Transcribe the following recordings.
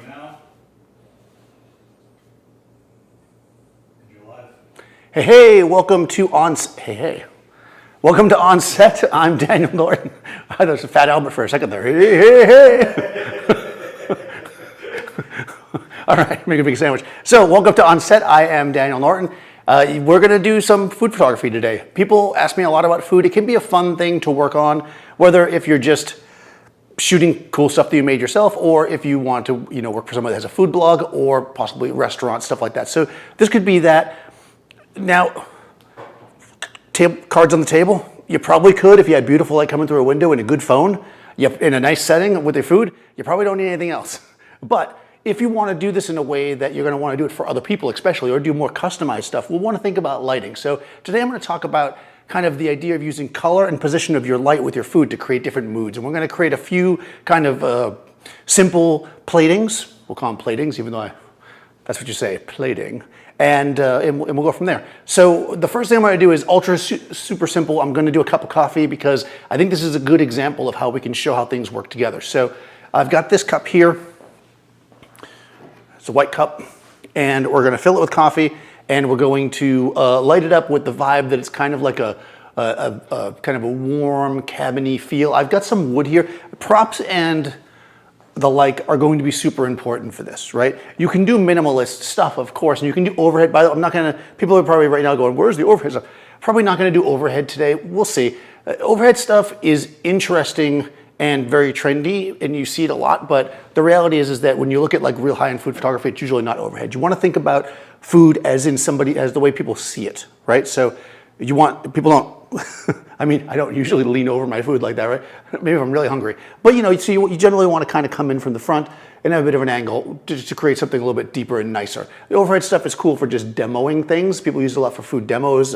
Now, you're live. Hey, welcome to OnSet. Welcome to OnSet. I'm Daniel Norton. I was a Fat Albert for a second there. Hey. All right, make a big sandwich. So, welcome to OnSet. I am Daniel Norton. We're going to do some food photography today. People ask me a lot about food. It can be a fun thing to work on, whether if you're just shooting cool stuff that you made yourself, or if you want to, work for someone that has a food blog, or possibly restaurant, stuff like that. So this could be that. Now, cards on the table. You probably could if you had beautiful light coming through a window and a good phone, in a nice setting with your food. You probably don't need anything else. But if you want to do this in a way that you're going to want to do it for other people, especially, or do more customized stuff, we'll want to think about lighting. So today I'm going to talk about kind of the idea of using color and position of your light with your food to create different moods. And we're going to create a few kind of simple platings. We'll call them platings, even though that's what you say, plating. And we'll go from there. So the first thing I'm going to do is super simple. I'm going to do a cup of coffee because I think this is a good example of how we can show how things work together. So I've got this cup here. It's a white cup, and we're going to fill it with coffee. And we're going to light it up with the vibe that it's kind of like a kind of a warm, cabiny feel. I've got some wood here. Props and the like are going to be super important for this, right? You can do minimalist stuff, of course, and you can do overhead. By the way, I'm not going to, people are probably right now going, where's the overhead stuff? Probably not going to do overhead today. We'll see. Overhead stuff is interesting and very trendy, and you see it a lot, but the reality is that when you look at like real high-end food photography, it's usually not overhead. You want to think about food as in as the way people see it, right? So you want, people don't, I mean, I don't usually lean over my food like that, right? Maybe if I'm really hungry. But so you generally want to kind of come in from the front and have a bit of an angle to create something a little bit deeper and nicer. The overhead stuff is cool for just demoing things. People use it a lot for food demos.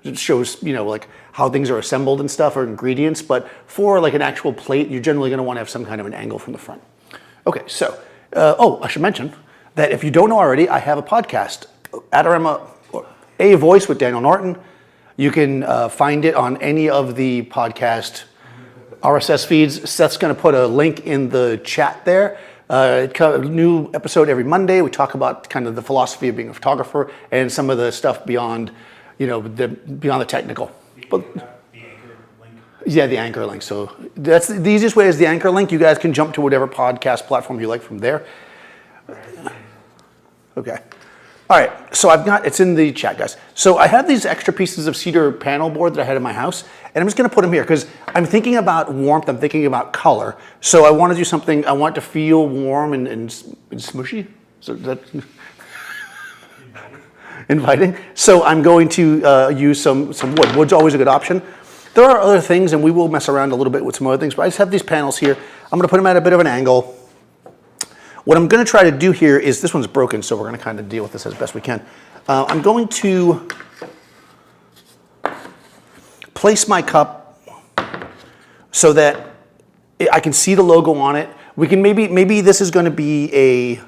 It shows, like how things are assembled and stuff, or ingredients. But for like an actual plate, you're generally going to want to have some kind of an angle from the front. Okay, so, I should mention that if you don't know already, I have a podcast, Adorama Avoice with Daniel Norton. You can find it on any of the podcast RSS feeds. Seth's going to put a link in the chat there. New episode every Monday. We talk about kind of the philosophy of being a photographer and some of the stuff beyond, beyond the technical. But, The anchor link. Yeah, the anchor link. So that's the easiest way is the anchor link. You guys can jump to whatever podcast platform you like from there. Okay. All right, so it's in the chat, guys. So I have these extra pieces of cedar panel board that I had in my house, and I'm just gonna put them here because I'm thinking about warmth, I'm thinking about color. So I want to do something, I want it to feel warm and smushy. So that inviting. So I'm going to use some wood. Wood's always a good option. There are other things, and we will mess around a little bit with some other things, but I just have these panels here. I'm gonna put them at a bit of an angle. What I'm going to try to do here is, this one's broken, so we're going to kind of deal with this as best we can. I'm going to place my cup so that I can see the logo on it. We can maybe this is going to be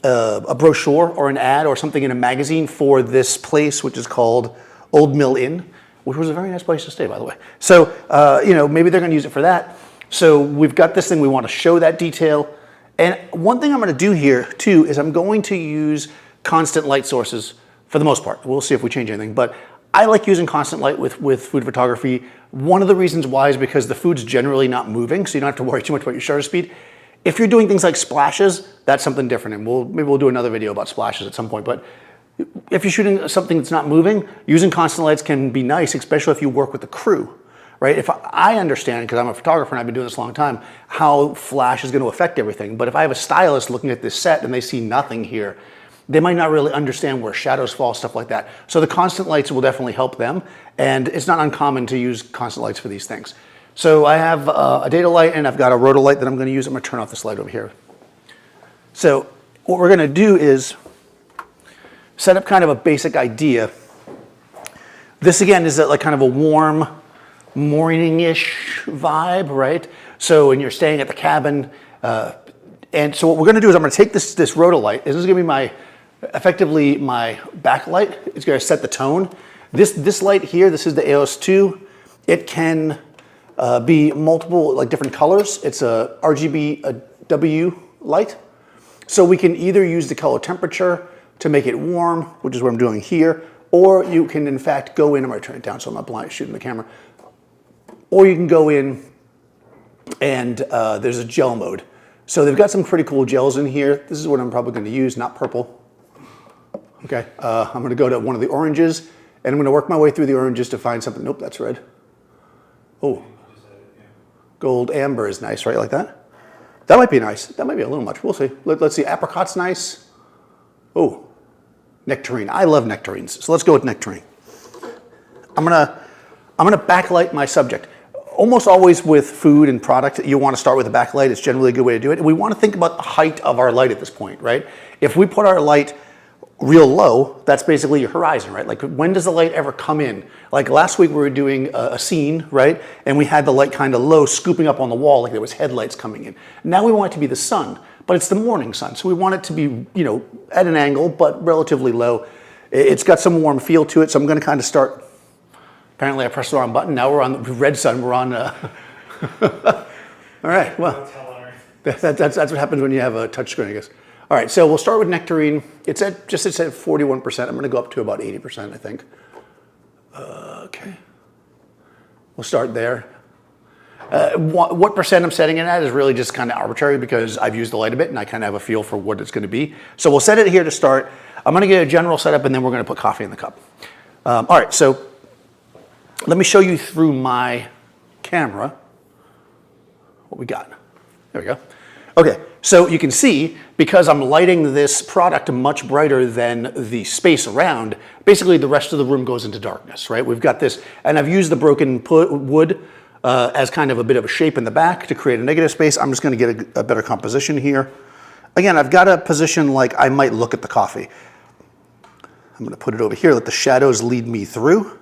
a brochure or an ad or something in a magazine for this place, which is called Old Mill Inn, which was a very nice place to stay, by the way. So maybe they're going to use it for that. So we've got this thing, we want to show that detail. And one thing I'm going to do here, too, is I'm going to use constant light sources for the most part. We'll see if we change anything. But I like using constant light with food photography. One of the reasons why is because the food's generally not moving, so you don't have to worry too much about your shutter speed. If you're doing things like splashes, that's something different. And maybe we'll do another video about splashes at some point. But if you're shooting something that's not moving, using constant lights can be nice, especially if you work with the crew. Right? If I understand, because I'm a photographer and I've been doing this a long time, how flash is going to affect everything. But if I have a stylist looking at this set and they see nothing here, they might not really understand where shadows fall, stuff like that. So the constant lights will definitely help them. And it's not uncommon to use constant lights for these things. So I have a data light and I've got a roto light that I'm going to use. I'm going to turn off this light over here. So what we're going to do is set up kind of a basic idea. This again is like kind of a warm, morning-ish vibe, right? So when you're staying at the cabin, and so what we're going to do is I'm going to take this rotolight. This is going to be effectively my backlight. It's going to set the tone. This light here, this is the EOS 2. It can be multiple, like different colors. It's a RGB W light. So we can either use the color temperature to make it warm, which is what I'm doing here, or you can in fact go in, I'm gonna turn it down so I'm not blind shooting the camera, or you can go in and there's a gel mode. So they've got some pretty cool gels in here. This is what I'm probably gonna use, not purple. Okay, I'm gonna go to one of the oranges and I'm gonna work my way through the oranges to find something. Nope, that's red. Oh, gold amber is nice, right, like that? That might be nice. That might be a little much, we'll see. Let's see, apricot's nice. Oh, nectarine, I love nectarines. So let's go with nectarine. I'm gonna backlight my subject. Almost always with food and product, you want to start with a backlight. It's generally a good way to do it. And we want to think about the height of our light at this point, right? If we put our light real low, that's basically your horizon, right? Like when does the light ever come in? Like last week we were doing a scene, right? And we had the light kind of low scooping up on the wall like there was headlights coming in. Now we want it to be the sun, but it's the morning sun. So we want it to be, you know, at an angle, but relatively low. It's got some warm feel to it. So I'm going to kind of start. Apparently I pressed the wrong button. Now we're on the red sun. We're on, all right, well, that's what happens when you have a touch screen, I guess. All right, so we'll start with nectarine. It's at 41%. I'm gonna go up to about 80%, I think. Okay, we'll start there. What percent I'm setting it at is really just kind of arbitrary because I've used the light a bit and I kind of have a feel for what it's gonna be. So we'll set it here to start. I'm gonna get a general setup and then we're gonna put coffee in the cup. All right, so let me show you through my camera what we got. There we go. Okay, so you can see, because I'm lighting this product much brighter than the space around, basically the rest of the room goes into darkness, right? We've got this, and I've used the broken wood as kind of a bit of a shape in the back to create a negative space. I'm just gonna get a better composition here. Again, I've got a position like I might look at the coffee. I'm gonna put it over here, let the shadows lead me through.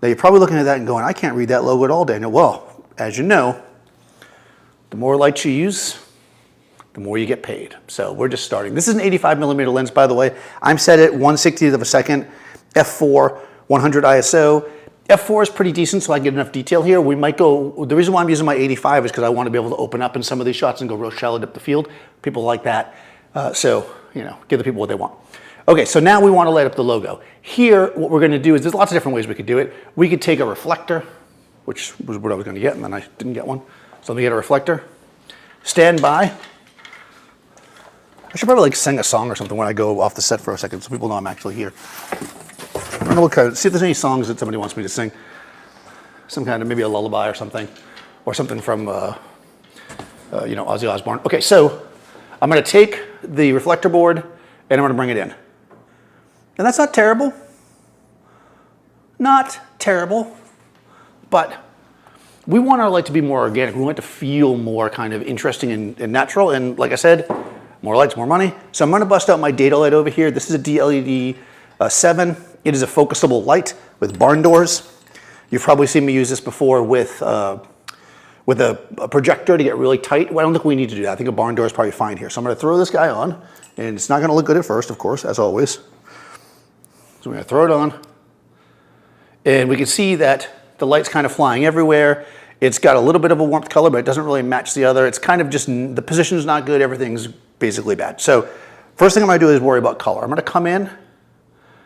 Now you're probably looking at that and going, I can't read that logo at all, Daniel. Well, as you know, the more light you use, the more you get paid. So we're just starting. This is an 85mm lens, by the way. I'm set at 1/60th of a second, f4, 100 ISO. f4 is pretty decent, so I get enough detail here. We might go, the reason why I'm using my 85 is because I want to be able to open up in some of these shots and go real shallow depth of field. People like that. So, you know, give the people what they want. Okay, so now we want to light up the logo. Here, what we're going to do is, there's lots of different ways we could do it. We could take a reflector, which was what I was going to get, and then I didn't get one. So let me get a reflector. Stand by. I should probably like sing a song or something when I go off the set for a second so people know I'm actually here. I don't know what kind of, see if there's any songs that somebody wants me to sing. Some kind of, maybe a lullaby or something from, you know, Ozzy Osbourne. Okay, so I'm going to take the reflector board and I'm going to bring it in. And that's not terrible. Not terrible, but we want our light to be more organic. We want it to feel more kind of interesting and natural. And like I said, more lights, more money. So I'm going to bust out my data light over here. This is a DLED 7. It is a focusable light with barn doors. You've probably seen me use this before with a projector to get really tight. Well, I don't think we need to do that. I think a barn door is probably fine here. So I'm going to throw this guy on, and it's not going to look good at first, of course, as always. So we're going to throw it on, and we can see that the light's kind of flying everywhere. It's got a little bit of a warmth color, but it doesn't really match the other. It's kind of just, the position's not good. Everything's basically bad. So first thing I'm going to do is worry about color. I'm going to come in and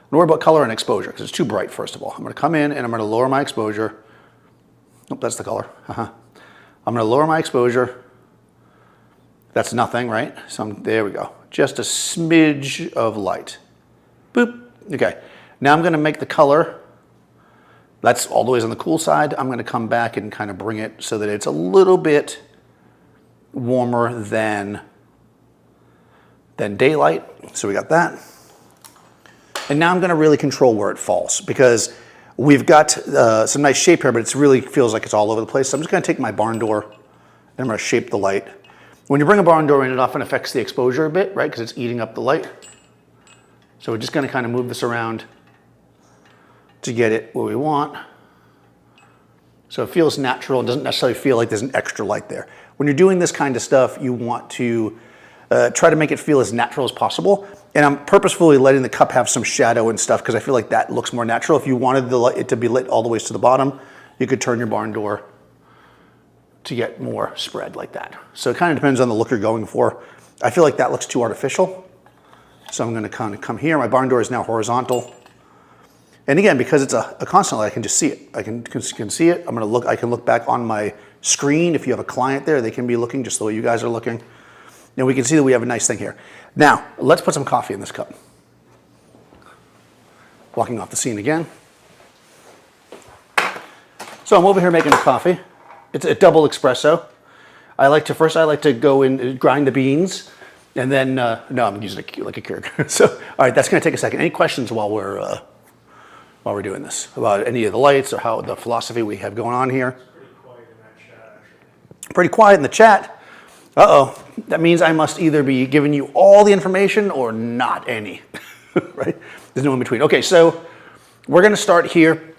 worry about color and exposure because it's too bright, first of all. I'm going to come in and I'm going to lower my exposure. Nope, that's the color. I'm going to lower my exposure. That's nothing, right? So there we go. Just a smidge of light. Boop. Okay. Now I'm going to make the color. That's all the ways on the cool side. I'm going to come back and kind of bring it so that it's a little bit warmer than daylight. So we got that. And now I'm going to really control where it falls because we've got some nice shape here, but it really feels like it's all over the place. So I'm just going to take my barn door and I'm going to shape the light. When you bring a barn door in, it often affects the exposure a bit, right? Because it's eating up the light. So we're just going to kind of move this around to get it where we want. So it feels natural and doesn't necessarily feel like there's an extra light there. When you're doing this kind of stuff, you want to try to make it feel as natural as possible. And I'm purposefully letting the cup have some shadow and stuff because I feel like that looks more natural. If you wanted it to be lit all the way to the bottom, you could turn your barn door to get more spread like that. So it kind of depends on the look you're going for. I feel like that looks too artificial. So I'm going to kind of come here. My barn door is now horizontal. And again, because it's a constant light, I can just see it. I can see it. I'm going to look. I can look back on my screen. If you have a client there, they can be looking just the way you guys are looking. And we can see that we have a nice thing here. Now, let's put some coffee in this cup. Walking off the scene again. So I'm over here making a coffee. It's a double espresso. I like to go and grind the beans, and then no, I'm using it like a Keurig. So, all right, that's going to take a second. Any questions while we're doing this about any of the lights or how the philosophy we have going on here? Pretty quiet in that chat, actually. Pretty quiet in the chat. Uh-oh. That means I must either be giving you all the information or not any, right? There's no in between. Okay, so we're going to start here.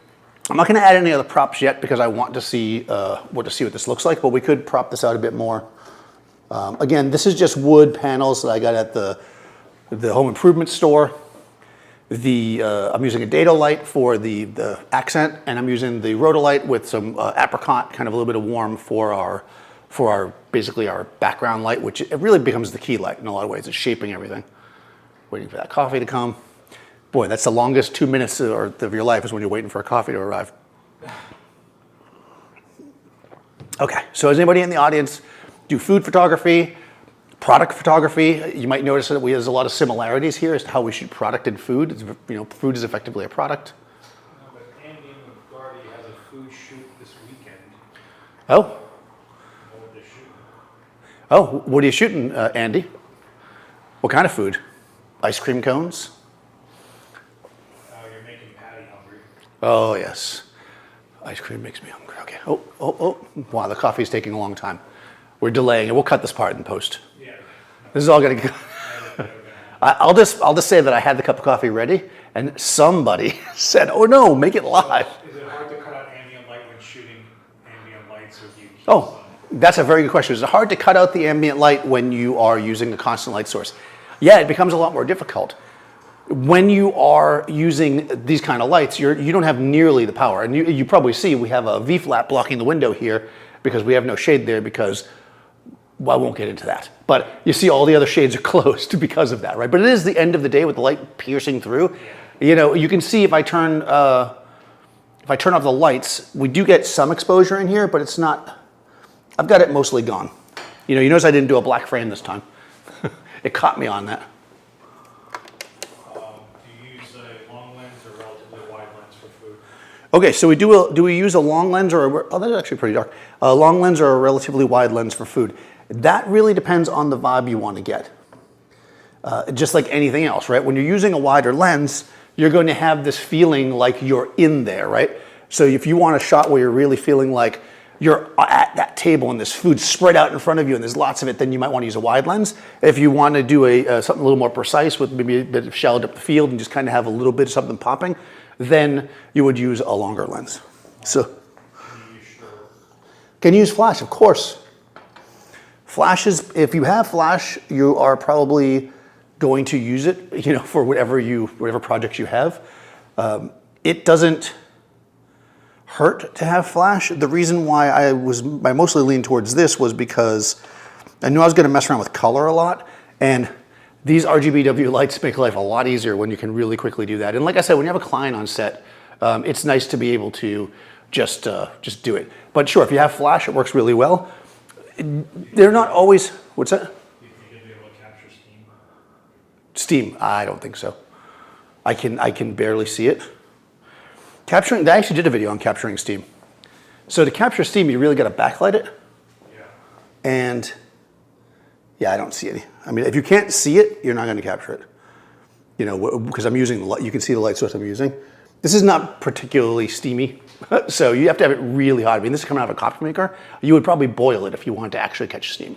I'm not going to add any other props yet because I want to see what this looks like, but we could prop this out a bit more. Again, this is just wood panels that I got at the home improvement store. I'm using a dado light for the accent, and I'm using the rhodolite with some apricot, kind of a little bit of warm for our basically our background light, which it really becomes the key light in a lot of ways. It's shaping everything. Waiting for that coffee to come. Boy, that's the longest 2 minutes of your life is when you're waiting for a coffee to arrive. Okay, so does anybody in the audience do food photography, product photography? You might notice that there's a lot of similarities here as to how we shoot product and food. Food is effectively a product. No, but Ambient with Gardy has a food shoot this weekend. Oh. What they're shooting. Oh, what are you shooting, Andy? What kind of food? Ice cream cones? You're making Patty hungry. Oh, yes. Ice cream makes me hungry. Okay. Oh. Wow, the coffee's taking a long time. We're delaying it. We'll cut this part in post. Yeah. This is all going to go. I'll just say that I had the cup of coffee ready, and somebody said, "Oh no, make it live." Is it hard to cut out ambient light when shooting ambient lights, or do you keep Oh, that's a very good question. Is it hard to cut out the ambient light when you are using a constant light source? Yeah, it becomes a lot more difficult. When you are using these kind of lights, you don't have nearly the power. And you probably see we have a V-flap blocking the window here because we have no shade there because, well, I won't get into that. But you see all the other shades are closed because of that, right? But it is the end of the day with the light piercing through. You can see if I turn off the lights, we do get some exposure in here, but it's not, I've got it mostly gone. You notice I didn't do a black frame this time. It caught me on that. Do you use a long lens or relatively wide lens for food? Okay, so do we use a long lens oh, that's actually pretty dark. A long lens or a relatively wide lens for food? That really depends on the vibe you want to get. Just like anything else, right? When you're using a wider lens, you're going to have this feeling like you're in there, right? So if you want a shot where you're really feeling like you're at that table and there's food spread out in front of you and there's lots of it, then you might want to use a wide lens. If you want to do something a little more precise with maybe a bit of shallowed up the field and just kind of have a little bit of something popping, then you would use a longer lens. So, can you use flash? Of course. Flash if you have flash, you are probably going to use it, for whatever projects you have. It doesn't hurt to have flash. The reason why I mostly leaned towards this was because I knew I was going to mess around with color a lot, and these RGBW lights make life a lot easier when you can really quickly do that. And like I said, when you have a client on set, it's nice to be able to just do it. But sure, if you have flash, it works really well. They're not always. What's that? Do you think you'll be able to capture steam? Steam? I don't think so. I can barely see it. They actually did a video on capturing steam. So to capture steam, you really got to backlight it. Yeah. And yeah, I don't see any. I mean, if you can't see it, you're not going to capture it. Because I'm using the light. You can see the light source I'm using. This is not particularly steamy, so you have to have it really hot. I mean, this is coming out of a coffee maker. You would probably boil it if you wanted to actually catch steam.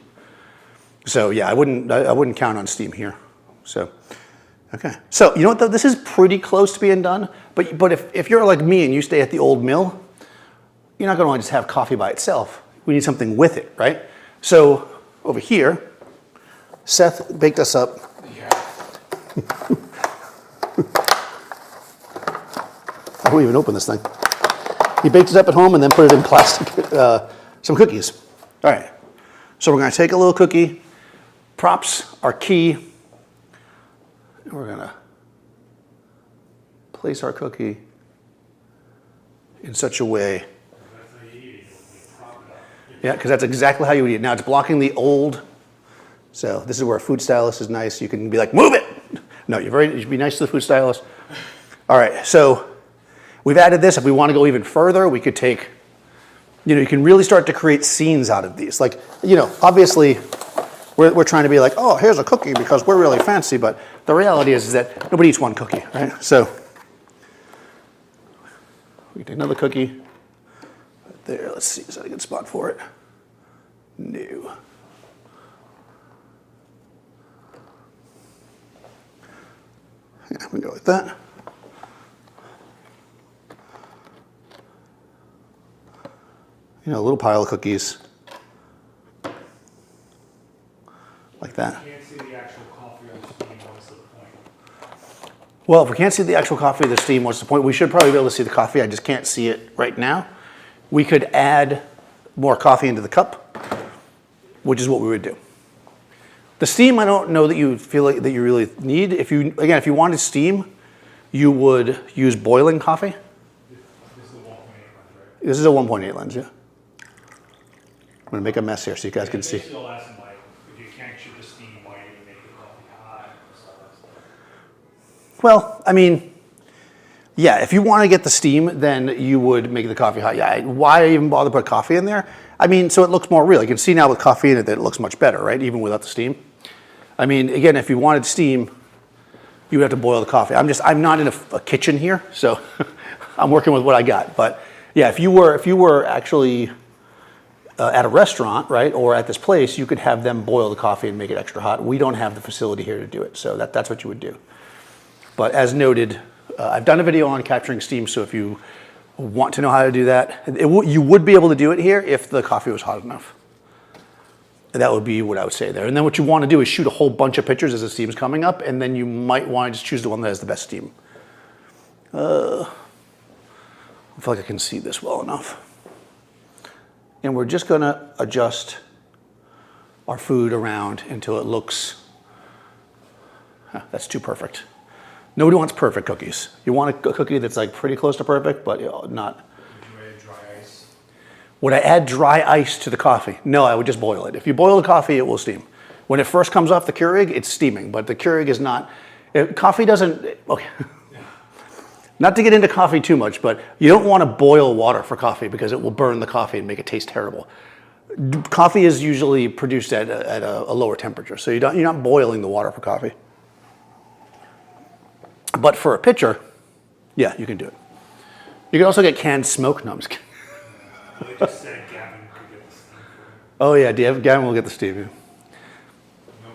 So yeah, I wouldn't count on steam here. So. Okay, so you know what though? This is pretty close to being done, but if you're like me and you stay at the old mill, you're not gonna want to just have coffee by itself. We need something with it, right? So over here, Seth baked us up. Yeah. I won't even open this thing. He baked us up at home and then put it in plastic, some cookies. All right, so we're gonna take a little cookie, Props are key. We're gonna place our cookie in such a way. Yeah, because that's exactly how you would eat it. Now it's blocking the old. So this is where a food stylist is nice. You can be like, move it. No, you should be nice to the food stylist. All right, so we've added this. If we want to go even further, we could take, you can really start to create scenes out of these. Like, obviously we're trying to be like, oh, here's a cookie because we're really fancy. But the reality is that nobody eats one cookie, right? So we can take another cookie. Right there, let's see, is that a good spot for it? No. Yeah, we go like that. A little pile of cookies. Like that. You can't see the actual coffee or the steam, what's the point? Well, if we can't see the actual coffee or the steam, what's the point? We should probably be able to see the coffee. I just can't see it right now. We could add more coffee into the cup, which is what we would do. The steam, I don't know that you feel like that you really need. If you wanted steam, you would use boiling coffee. This is a 1.8 lens, right? This is a 1.8 lens, yeah. I'm gonna make a mess here so you guys can see. If you can't shoot the steam, why do you make the coffee hot and stuff like that? Well, yeah, if you want to get the steam, then you would make the coffee hot. Yeah, why even bother to put coffee in there? So it looks more real. You can see now with coffee in it that it looks much better, right? Even without the steam. Again, if you wanted steam, you would have to boil the coffee. I'm not in a kitchen here, so I'm working with what I got. But yeah, if you were actually at a restaurant, right, or at this place, you could have them boil the coffee and make it extra hot. We don't have the facility here to do it, so that's what you would do. But as noted, I've done a video on capturing steam, so if you want to know how to do that, you would be able to do it here if the coffee was hot enough. That would be what I would say there. And then what you want to do is shoot a whole bunch of pictures as the steam's coming up, and then you might want to just choose the one that has the best steam. I feel like I can see this well enough. And we're just going to adjust our food around until it looks, that's too perfect. Nobody wants perfect cookies. You want a cookie that's like pretty close to perfect, but not. Would you add dry ice? Would I add dry ice to the coffee? No, I would just boil it. If you boil the coffee, it will steam. When it first comes off the Keurig, it's steaming, but the Keurig is not. Coffee doesn't, okay. Not to get into coffee too much, but you don't want to boil water for coffee because it will burn the coffee and make it taste terrible. Coffee is usually produced at a lower temperature, so you're not boiling the water for coffee. But for a pitcher, yeah, you can do it. You can also get canned smoke. No, I'm just kidding. They just said Gavin could get the steam for you. Oh yeah, Gavin will get the steam. No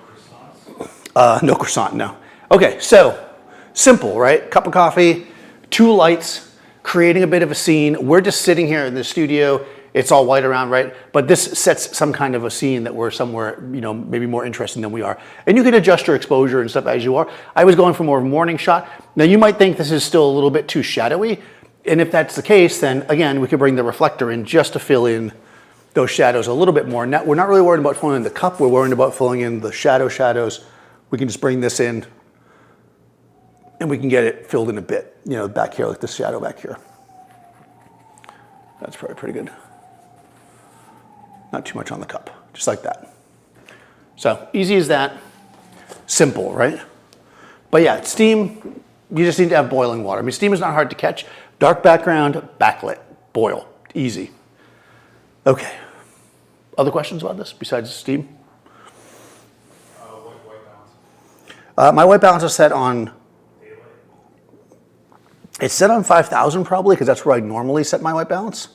croissants? No croissant, no. Okay, so simple, right? Cup of coffee, 2 lights, creating a bit of a scene. We're just sitting here in the studio. It's all white around, right? But this sets some kind of a scene that we're somewhere, maybe more interesting than we are. And you can adjust your exposure and stuff as you are. I was going for more of a morning shot. Now you might think this is still a little bit too shadowy. And if that's the case, then again, we could bring the reflector in just to fill in those shadows a little bit more. Now, we're not really worried about filling in the cup. We're worried about filling in the shadows. We can just bring this in and we can get it filled in a bit, back here, like this shadow back here. That's probably pretty good. Not too much on the cup, just like that. So easy as that, simple, right? But yeah, steam, you just need to have boiling water. Steam is not hard to catch. Dark background, backlit, boil, easy. Okay, other questions about this besides steam? White balance. My white balance is set on, Daylight. it's set on 5,000 probably, because that's where I normally set my white balance.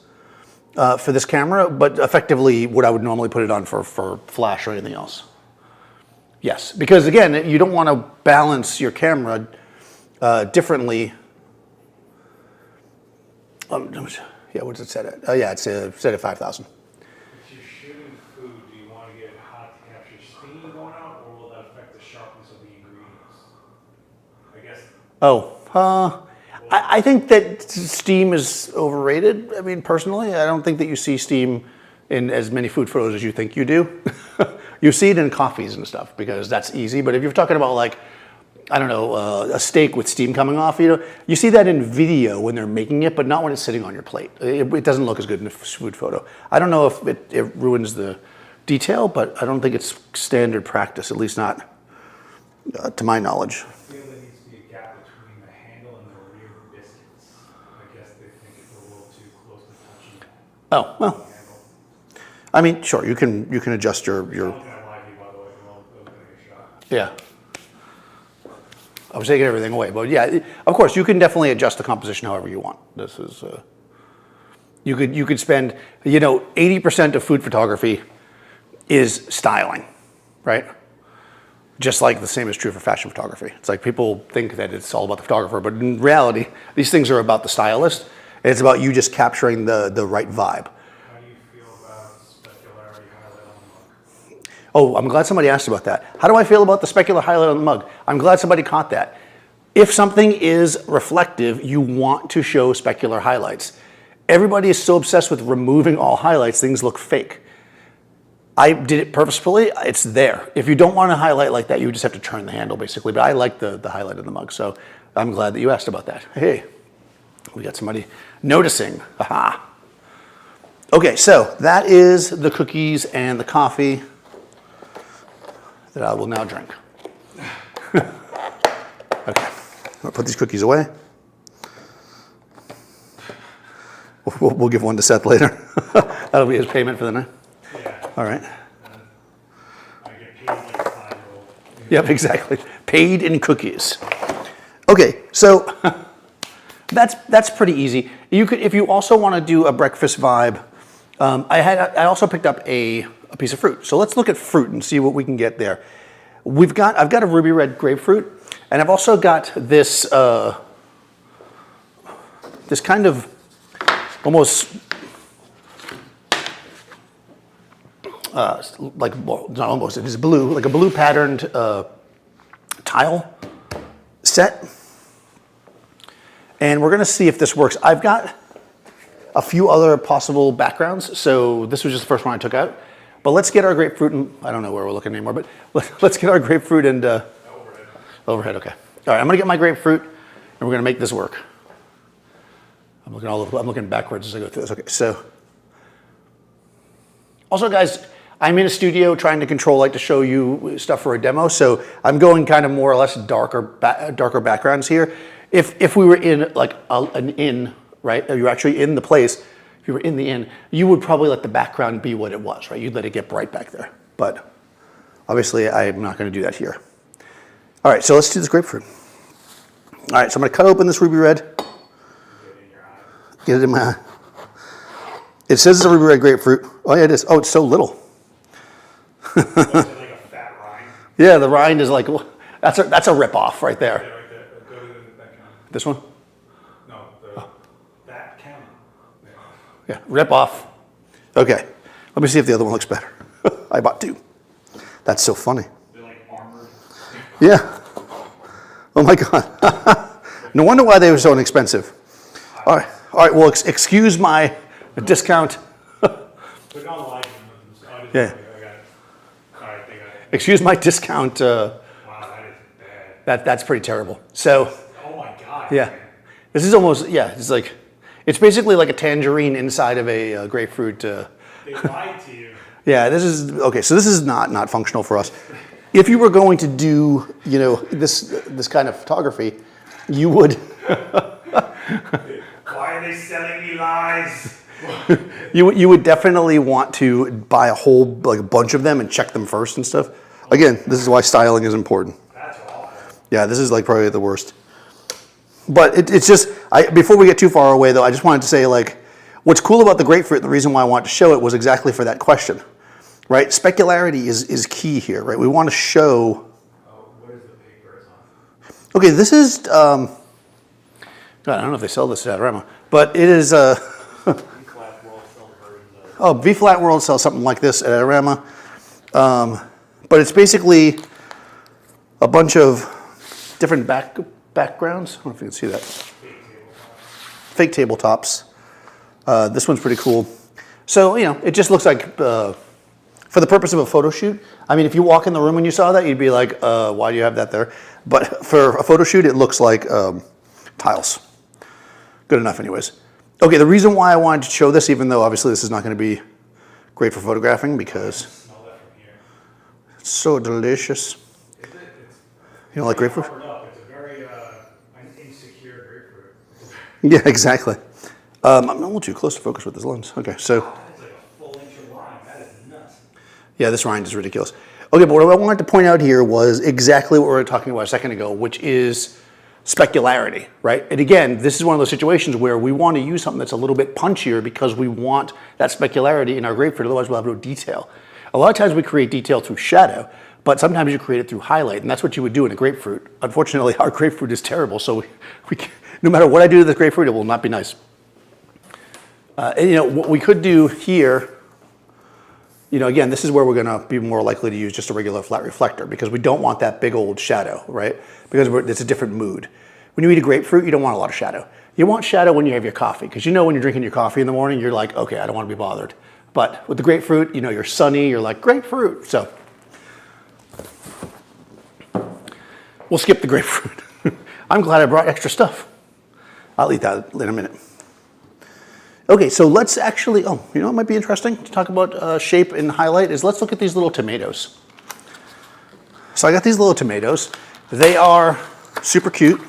For this camera, but effectively what I would normally put it on for flash or anything else. Yes, because again, you don't want to balance your camera differently. Yeah, what does it set at? Oh yeah, it's set at 5,000. If you're shooting food, do you want to get it hot to capture steam going out, or will that affect the sharpness of the ingredients? I guess. Oh, I think that steam is overrated. Personally, I don't think that you see steam in as many food photos as you think you do. You see it in coffees and stuff because that's easy. But if you're talking about like, I don't know, a steak with steam coming off, you see that in video when they're making it, but not when it's sitting on your plate. It doesn't look as good in a food photo. I don't know if it ruins the detail, but I don't think it's standard practice, at least not to my knowledge. I feel there needs to be a gap between the handle and the rear biscuits. I guess they think it's a little too close to touching that. Oh, well, I mean, sure, you can adjust your. I'm looking at live view, by the way, if I'm a shot. Yeah. I was taking everything away, but yeah, of course, you can definitely adjust the composition however you want. This is, you could spend, 80% of food photography is styling, right? Just like the same is true for fashion photography. It's like people think that it's all about the photographer, but in reality, these things are about the stylist. And it's about you just capturing the right vibe. How do you feel about specularity highlight on the mug? Oh, I'm glad somebody asked about that. How do I feel about the specular highlight on the mug? I'm glad somebody caught that. If something is reflective, you want to show specular highlights. Everybody is so obsessed with removing all highlights, things look fake. I did it purposefully, it's there. If you don't want to highlight like that, you just have to turn the handle basically, but I like the highlight of the mug, so I'm glad that you asked about that. Hey, we got somebody noticing, aha. Okay, so that is the cookies and the coffee that I will now drink. Okay, I'll put these cookies away. We'll give one to Seth later. That'll be his payment for the night. Yeah. All right. I get paid like a 5-year-old. Yep, exactly. Paid in cookies. Okay, so that's pretty easy. You could, if you also want to do a breakfast vibe. I also picked up a piece of fruit. So let's look at fruit and see what we can get there. I've got a ruby red grapefruit, and I've also got this this kind of almost like, well, not almost, it is blue, like a blue patterned tile set. And we're gonna see if this works. I've got a few other possible backgrounds, so this was just the first one I took out. But let's get our grapefruit, and I don't know where we're looking anymore, but let's get our grapefruit and overhead, okay. All right, I'm gonna get my grapefruit, and we're gonna make this work. I'm looking backwards as I go through this. Okay, so. Also, guys, I'm in a studio trying to control light to show you stuff for a demo, so I'm going kind of more or less darker backgrounds here. If we were in like an inn, right? You're actually in the place. If you were in the inn, you would probably let the background be what it was, right? You'd let it get bright back there. But obviously, I'm not going to do that here. All right, so let's do this grapefruit. All right, so I'm going to cut open this ruby red. Get it in my eye. It says it's a ruby red grapefruit. Oh yeah, it is. Oh, it's so little. Like a fat rind. Yeah, the rind is like, that's a rip-off right there. Yeah, right there. Go to that camera. This one? No, that camera. Yeah, rip-off. Okay, let me see if the other one looks better. I bought two. That's so funny. They're like armored. Yeah. Oh my God. No wonder why they were so inexpensive. All right. Well, excuse my discount. Click on the like. Yeah. I got it. All right, they got it. Excuse my discount. Wow, that is bad. That's pretty terrible. So. Oh my God. Yeah. Man. This is almost, yeah, it's basically like a tangerine inside of a grapefruit. They lied to you. Yeah, this is, okay, so this is not functional for us. If you were going to do, this kind of photography, you would. Why are they selling me lies? You would definitely want to buy a whole, like a bunch of them and check them first and stuff. Again, this is why styling is important. That's awful. Yeah, this is like probably the worst. But it's just, before we get too far away though, I just wanted to say like, what's cool about the grapefruit, the reason why I wanted to show it was exactly for that question, right? Specularity is key here, right? We want to show. Oh, what is the paper it's on? Okay, this is, God, I don't know if they sell this at Adorama, but it is, V-Flat World sells versions of it. V-Flat World sells something like this at Adorama. But it's basically a bunch of different backgrounds. I don't know if you can see that. Fake tabletops. This one's pretty cool. So, it just looks like, for the purpose of a photo shoot, I mean, if you walk in the room and you saw that, you'd be like, why do you have that there? But for a photo shoot, it looks like tiles. Good enough anyways. Okay, the reason why I wanted to show this, even though obviously this is not going to be great for photographing because Smell that from here. it's so delicious. Is it? It's You don't like grapefruit? covered up. It's a very insecure grapefruit. Yeah, exactly. I'm a little too close to focus with this lens. Okay, so That's like a full inch of rind. That is nuts. yeah, this rind is ridiculous. Okay, but what I wanted to point out here was exactly what we were talking about a second ago, which is specularity, right? And again, this is one of those situations where we want to use something that's a little bit punchier because we want that specularity in our grapefruit, otherwise we'll have no detail. A lot of times we create detail through shadow, but sometimes you create it through highlight, and that's what you would do in a grapefruit. Unfortunately, our grapefruit is terrible, so we no matter what I do to this grapefruit, it will not be nice. And what we could do here, again, this is where we're going to be more likely to use just a regular flat reflector because we don't want that big old shadow, right? Because it's a different mood. When you eat a grapefruit, you don't want a lot of shadow. You want shadow when you have your coffee because when you're drinking your coffee in the morning, you're like, okay, I don't want to be bothered. But with the grapefruit, you're sunny, you're like, grapefruit. So we'll skip the grapefruit. I'm glad I brought extra stuff. I'll eat that in a minute. Okay, so let's actually, it might be interesting to talk about shape and highlight is let's look at these little tomatoes. So I got these little tomatoes. They are super cute.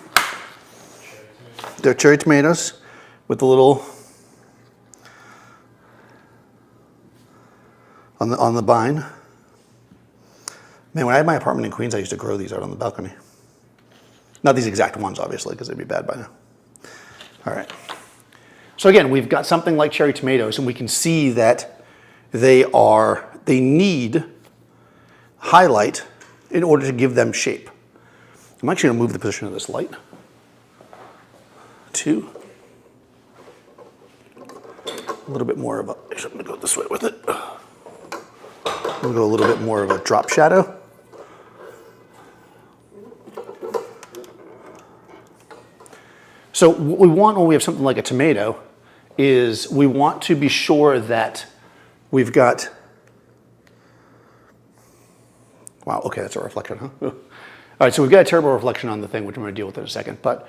They're cherry tomatoes with the little, on the vine. Man, when I had my apartment in Queens, I used to grow these out on the balcony. Not these exact ones, obviously, because they'd be bad by now. All right. So again, we've got something like cherry tomatoes, and we can see that they need highlight in order to give them shape. I'm actually going to move the position of this light to a little bit more of actually I'm going to go this way with it. We'll go a little bit more of a drop shadow. So what we want when we have something like a tomato is we want to be sure that we've got, wow, okay, that's a reflection, huh? All right, so we've got a terrible reflection on the thing, which I'm going to deal with in a second, but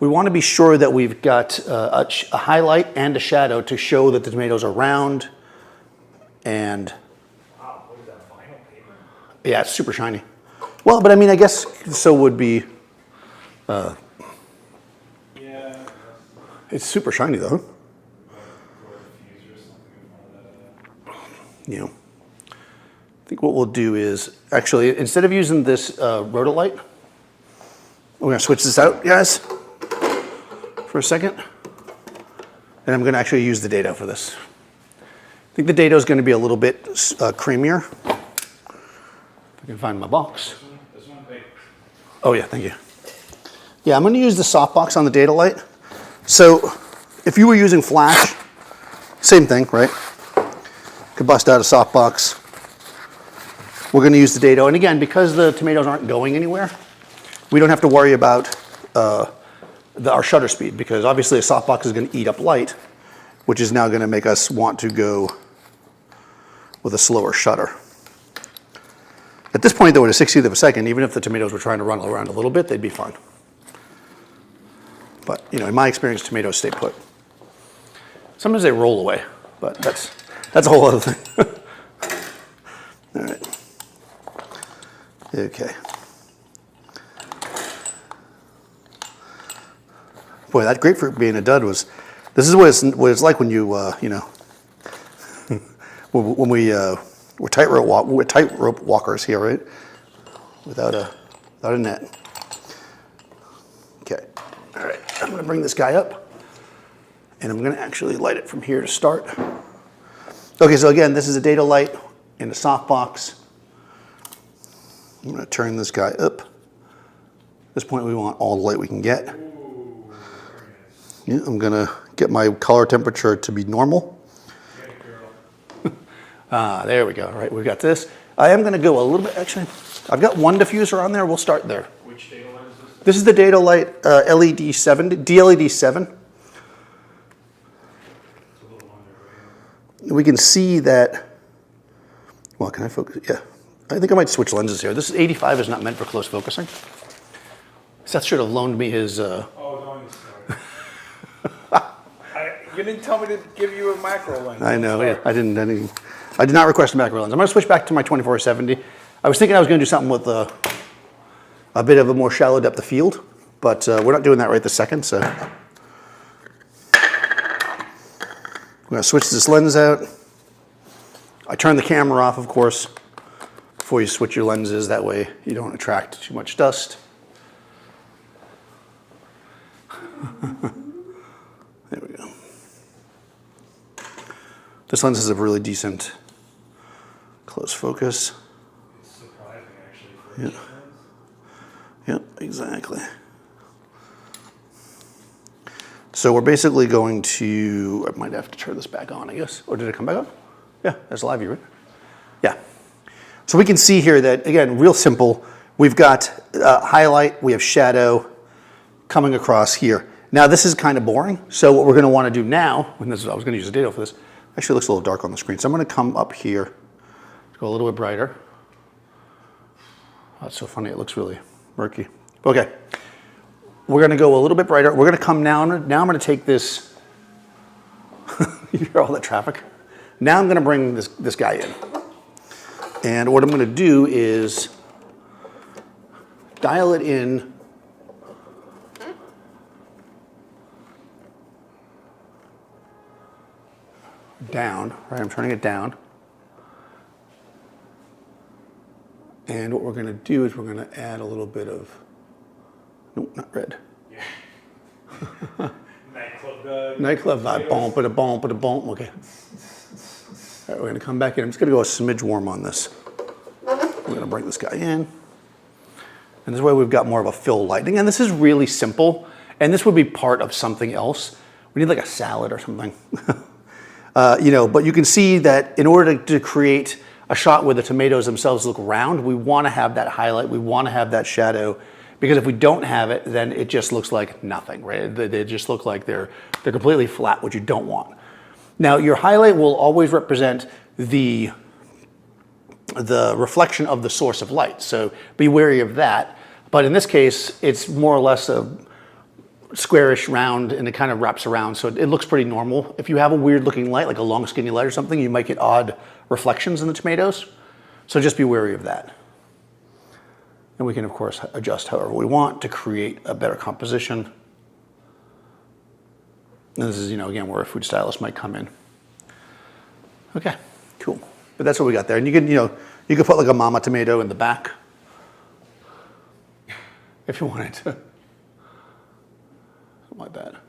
we want to be sure that we've got a highlight and a shadow to show that the tomatoes are round and, Wow, what is that, vinyl paper? yeah, it's super shiny. Well, but I mean, I guess so would be, Yeah. it's super shiny though. I think what we'll do is, actually, instead of using this rhodolite, we're going to switch this out, guys, for a second. And I'm going to actually use the dado for this. I think the dado is going to be a little bit creamier. If I can find my box. This one, big. Oh yeah, thank you. Yeah, I'm going to use the softbox on the dado light. So if you were using flash, same thing, right? Could bust out a softbox. We're going to use the dado. And again, because the tomatoes aren't going anywhere, we don't have to worry about our shutter speed because obviously a softbox is going to eat up light, which is now going to make us want to go with a slower shutter. At this point, though, at a 60th of a second, even if the tomatoes were trying to run around a little bit, they'd be fine. But, in my experience, tomatoes stay put. Sometimes they roll away, but that's a whole other thing. All right. Okay. Boy, that grapefruit being a dud was, this is what it's like when you, when we're tightrope walkers here, right? Without a net. Okay. All right. I'm going to bring this guy up, and I'm going to actually light it from here to start. Okay, so again, this is a dado light in a softbox. I'm going to turn this guy up. At this point, we want all the light we can get. Yeah, I'm going to get my color temperature to be normal. There we go. All right, we've got this. I am going to go a little bit, actually. I've got one diffuser on there. We'll start there. Which dado light is this? This is the dado light DLED 7. It's a little under, right? we can see that, well, can I focus? Yeah. I think I might switch lenses here. This 85 is not meant for close focusing. Seth should have loaned me his... Oh, don't sorry. You didn't tell me to give you a macro lens. I know, yeah, I did not request a macro lens. I'm going to switch back to my 24-70. I was thinking I was going to do something with a bit of a more shallow depth of field, but we're not doing that right this second, so. I'm going to switch this lens out. I turn the camera off, of course, before you switch your lenses. That way you don't attract too much dust. There we go. This lens has a really decent close focus. It's surprising, actually, for a Yeah. lens. Yep, exactly. So we're basically going to, I might have to turn this back on, I guess. Or did it come back on? Yeah, there's a live view, right? Yeah. So we can see here that, again, real simple. We've got highlight, we have shadow coming across here. Now this is kind of boring. So what we're going to want to do now, and this is, I was going to use the dado for this, actually it looks a little dark on the screen. So I'm going to come up here, go a little bit brighter. Oh, that's so funny, it looks really murky. Okay, we're going to go a little bit brighter. We're going to come now I'm going to take this, you hear all that traffic? Now I'm going to bring this guy in. And what I'm going to do is dial it in down, right? I'm turning it down. And what we're going to do is we're going to add a little bit of, nope, not red. Yeah. Nightclub. Nightclub vibe, bump, but a bump, but a bump. Okay. All right, we're going to come back in. I'm just going to go a smidge warm on this. We're going to bring this guy in. And this way we've got more of a fill lighting. And this is really simple. And this would be part of something else. We need like a salad or something. You know, but you can see that in order to create a shot where the tomatoes themselves look round, we want to have that highlight, we want to have that shadow, because if we don't have it, then it just looks like nothing, right? They just look like they're completely flat, which you don't want. Now, your highlight will always represent the reflection of the source of light, so be wary of that. But in this case, it's more or less a squarish round, and it kind of wraps around, so it looks pretty normal. If you have a weird looking light, like a long skinny light or something, you might get odd reflections in the tomatoes, so just be wary of that. And we can, of course, adjust however we want to create a better composition. And this is, you know, again, where a food stylist might come in. Okay, cool. But that's what we got there. And you can, you know, you could put like a mama tomato in the back if you wanted to. Like that. I'm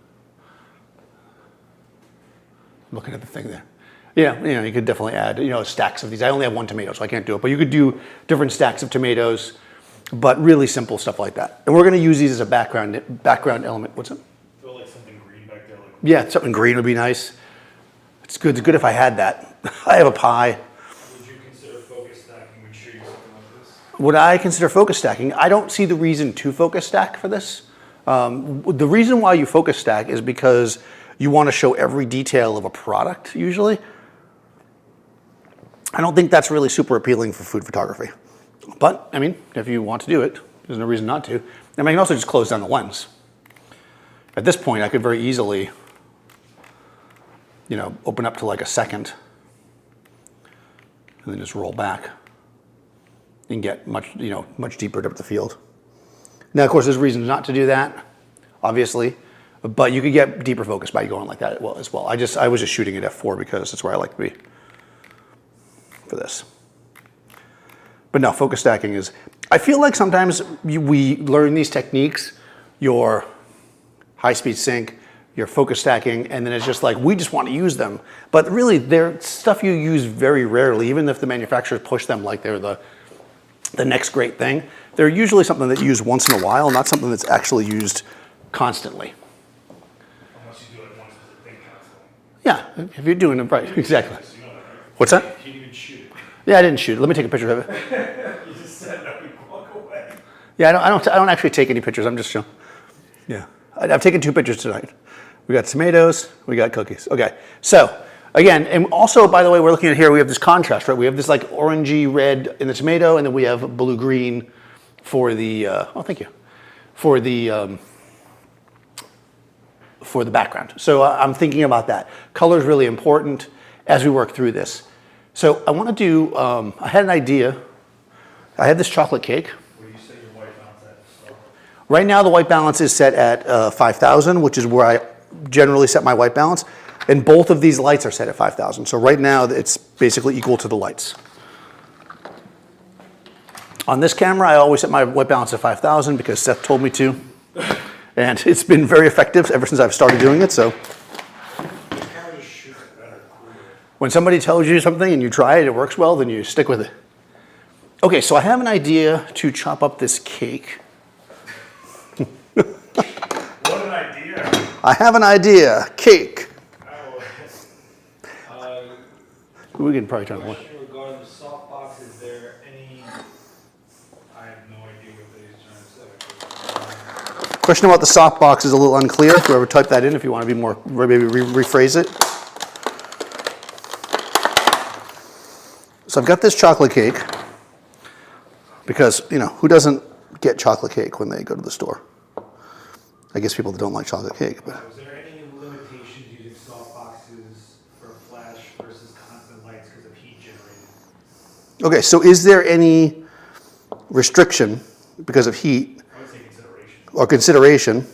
looking at the thing there. Yeah, you know, you could definitely add, you know, stacks of these. I only have one tomato, so I can't do it. But you could do different stacks of tomatoes, but really simple stuff like that. And we're going to use these as a background element. What's it? I feel like something green back there. Like Yeah, something green would be nice. It's good. It's good if I had that. I have a pie. Would you consider focus stacking? Would you show you something like this? Would I consider focus stacking? I don't see the reason to focus stack for this. The reason why you focus stack is because you want to show every detail of a product, usually. I don't think that's really super appealing for food photography. But, I mean, if you want to do it, there's no reason not to. And I can also just close down the lens. At this point, I could very easily, you know, open up to like a second and then just roll back and get much, you know, much deeper depth of field. Now, of course, there's reasons not to do that, obviously, but you could get deeper focus by going like that as well. I was just shooting at f4 because that's where I like to be for this. But no, focus stacking is, I feel like sometimes we learn these techniques, your high-speed sync, your focus stacking, and then it's just like, we just want to use them. But really, they're stuff you use very rarely, even if the manufacturers push them like they're the next great thing. They're usually something that you use once in a while, not something that's actually used constantly. Unless you do it once as a thing constantly. Yeah, if you're doing it right, exactly. So you know that, right? What's that? You didn't even shoot it. Yeah, I didn't shoot it. Let me take a picture of it. You just said no, you walk away. Yeah, I don't actually take any pictures. I'm just showing. Yeah, I've taken 2 pictures tonight. We got tomatoes, we got cookies. Okay, so Again, and also, by the way, we're looking at here, we have this contrast, right? We have this like orangey red in the tomato, and then we have blue-green for the, oh, thank you, for the background. So I'm thinking about that. Color is really important as we work through this. So I want to do, I had an idea. I had this chocolate cake. Where you set your white balance at? So. Right now the white balance is set at 5,000, which is where I generally set my white balance. And both of these lights are set at 5,000. So right now it's basically equal to the lights. On this camera, I always set my white balance at 5,000 because Seth told me to. And it's been very effective ever since I've started doing it, so. When somebody tells you something and you try it, it works well, then you stick with it. Okay, so I have an idea to chop up this cake. What an idea. I have an idea. Cake. We can probably turn it on. Regarding the softbox, is there any? I have no idea what they're trying to say. Question about the softbox is a little unclear. Whoever typed that in, if you want to be more, maybe rephrase it. So I've got this chocolate cake because, you know, who doesn't get chocolate cake when they go to the store? I guess people that don't like chocolate cake. But. Is there any limitations using softboxes for flash versus constant lights because of heat generated? Okay, so is there any restriction because of heat? I would say consideration. Or consideration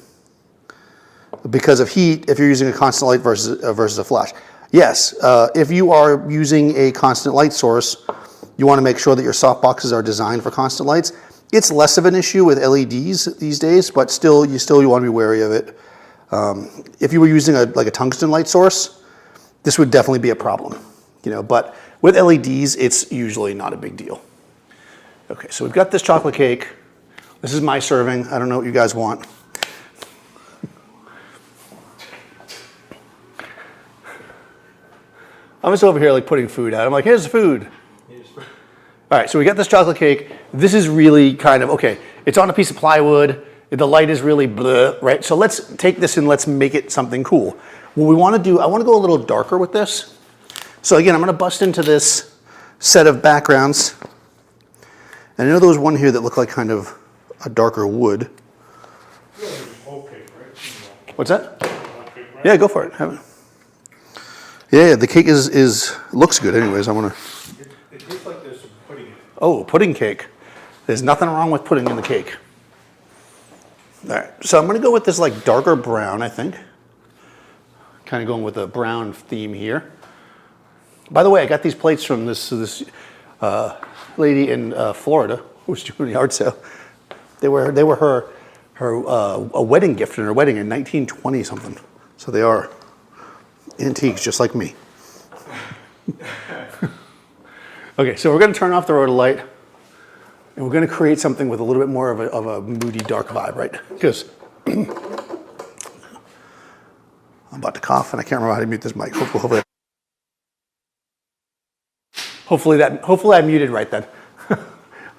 because of heat if you're using a constant light versus a flash? Yes, if you are using a constant light source, you want to make sure that your softboxes are designed for constant lights. It's less of an issue with LEDs these days, but still you want to be wary of it. If you were using like a tungsten light source, this would definitely be a problem. You know, but with LEDs, it's usually not a big deal. Okay, so we've got this chocolate cake. This is my serving. I don't know what you guys want. I'm just over here like putting food out. I'm like, here's the food. All right, so we got this chocolate cake. This is really kind of, okay, it's on a piece of plywood. The light is really bleh, right? So let's take this and let's make it something cool. What we want to do, I want to go a little darker with this. So again, I'm going to bust into this set of backgrounds. And I know there was one here that looked like kind of a darker wood. What's that? Yeah, go for it. Have it. Yeah, the cake looks good anyways. I want to. It tastes like there's some pudding in it. Oh, pudding cake. There's nothing wrong with pudding in the cake. All right, so I'm going to go with this like darker brown, I think. Kind of going with a brown theme here. By the way, I got these plates from this lady in Florida who was doing the art sale. They were her a wedding gift in her wedding in 1920 something. So they are antiques, just like me. Okay, so we're going to turn off the rotor light, and we're going to create something with a little bit more of a moody, dark vibe, right? Because I'm about to cough, and I can't remember how to mute this mic. Hopefully I muted right then.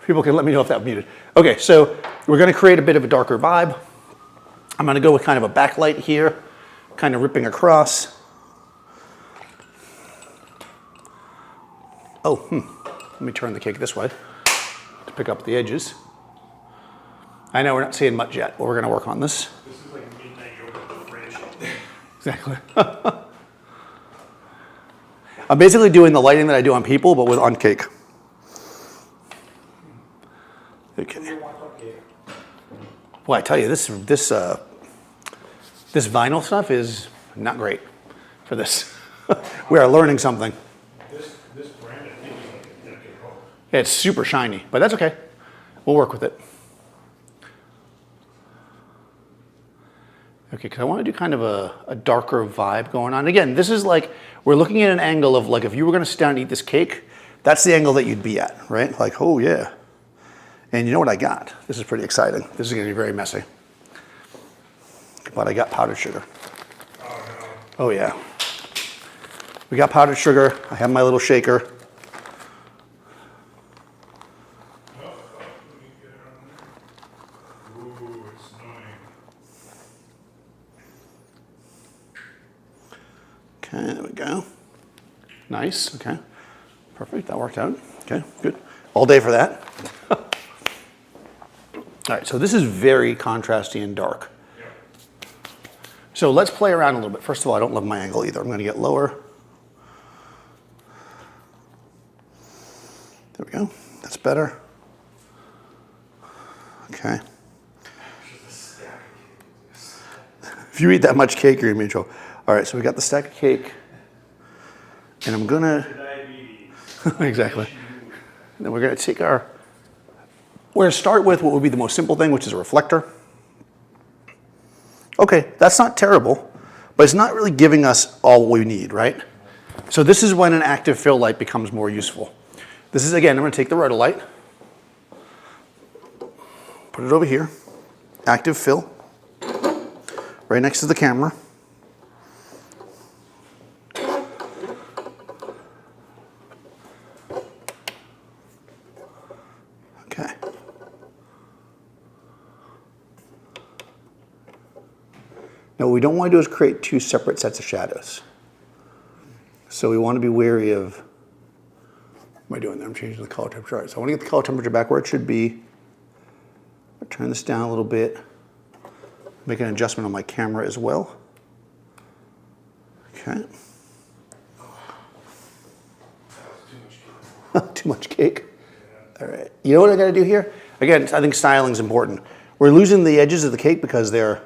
People can let me know if that muted. Okay, so we're going to create a bit of a darker vibe. I'm going to go with kind of a backlight here, kind of ripping across. Oh, let me turn the cake this way to pick up the edges. I know we're not seeing much yet, but we're going to work on this. This is like midnight yogurt in the fridge. Exactly. I'm basically doing the lighting that I do on people, but on cake. Okay. Well, I tell you, this vinyl stuff is not great for this. We are learning something. This brand, I think, is like a decade old. It's super shiny, but that's okay. We'll work with it. Okay, because I want to do kind of a darker vibe going on. Again, this is like, we're looking at an angle of like, if you were going to sit down and eat this cake, that's the angle that you'd be at, right? Like, oh yeah. And you know what I got? This is pretty exciting. This is going to be very messy. But I got powdered sugar. Oh, no. Oh yeah. We got powdered sugar. I have my little shaker. Ooh, it's annoying. Okay, there we go. Nice, okay. Perfect, that worked out. Okay, good. All day for that. All right, so this is very contrasty and dark. So let's play around a little bit. First of all, I don't love my angle either. I'm gonna get lower. There we go, that's better. Okay. If you eat that much cake, you're gonna be in trouble. All right, so we got the stack of cake. And I'm gonna, exactly. And then we're gonna take we're gonna start with what would be the most simple thing, which is a reflector. Okay, that's not terrible, but it's not really giving us all we need, right? So this is when an active fill light becomes more useful. This is, again, I'm gonna take the rotolight, put it over here, active fill, right next to the camera. Okay. Now what we don't want to do is create two separate sets of shadows. So we want to be wary of, what am I doing there? I'm changing the color temperature. All right, so I want to get the color temperature back where it should be. I'll turn this down a little bit. Make an adjustment on my camera as well. Okay. Too much cake. All right. You know what I got to do here? Again, I think styling is important. We're losing the edges of the cake because they're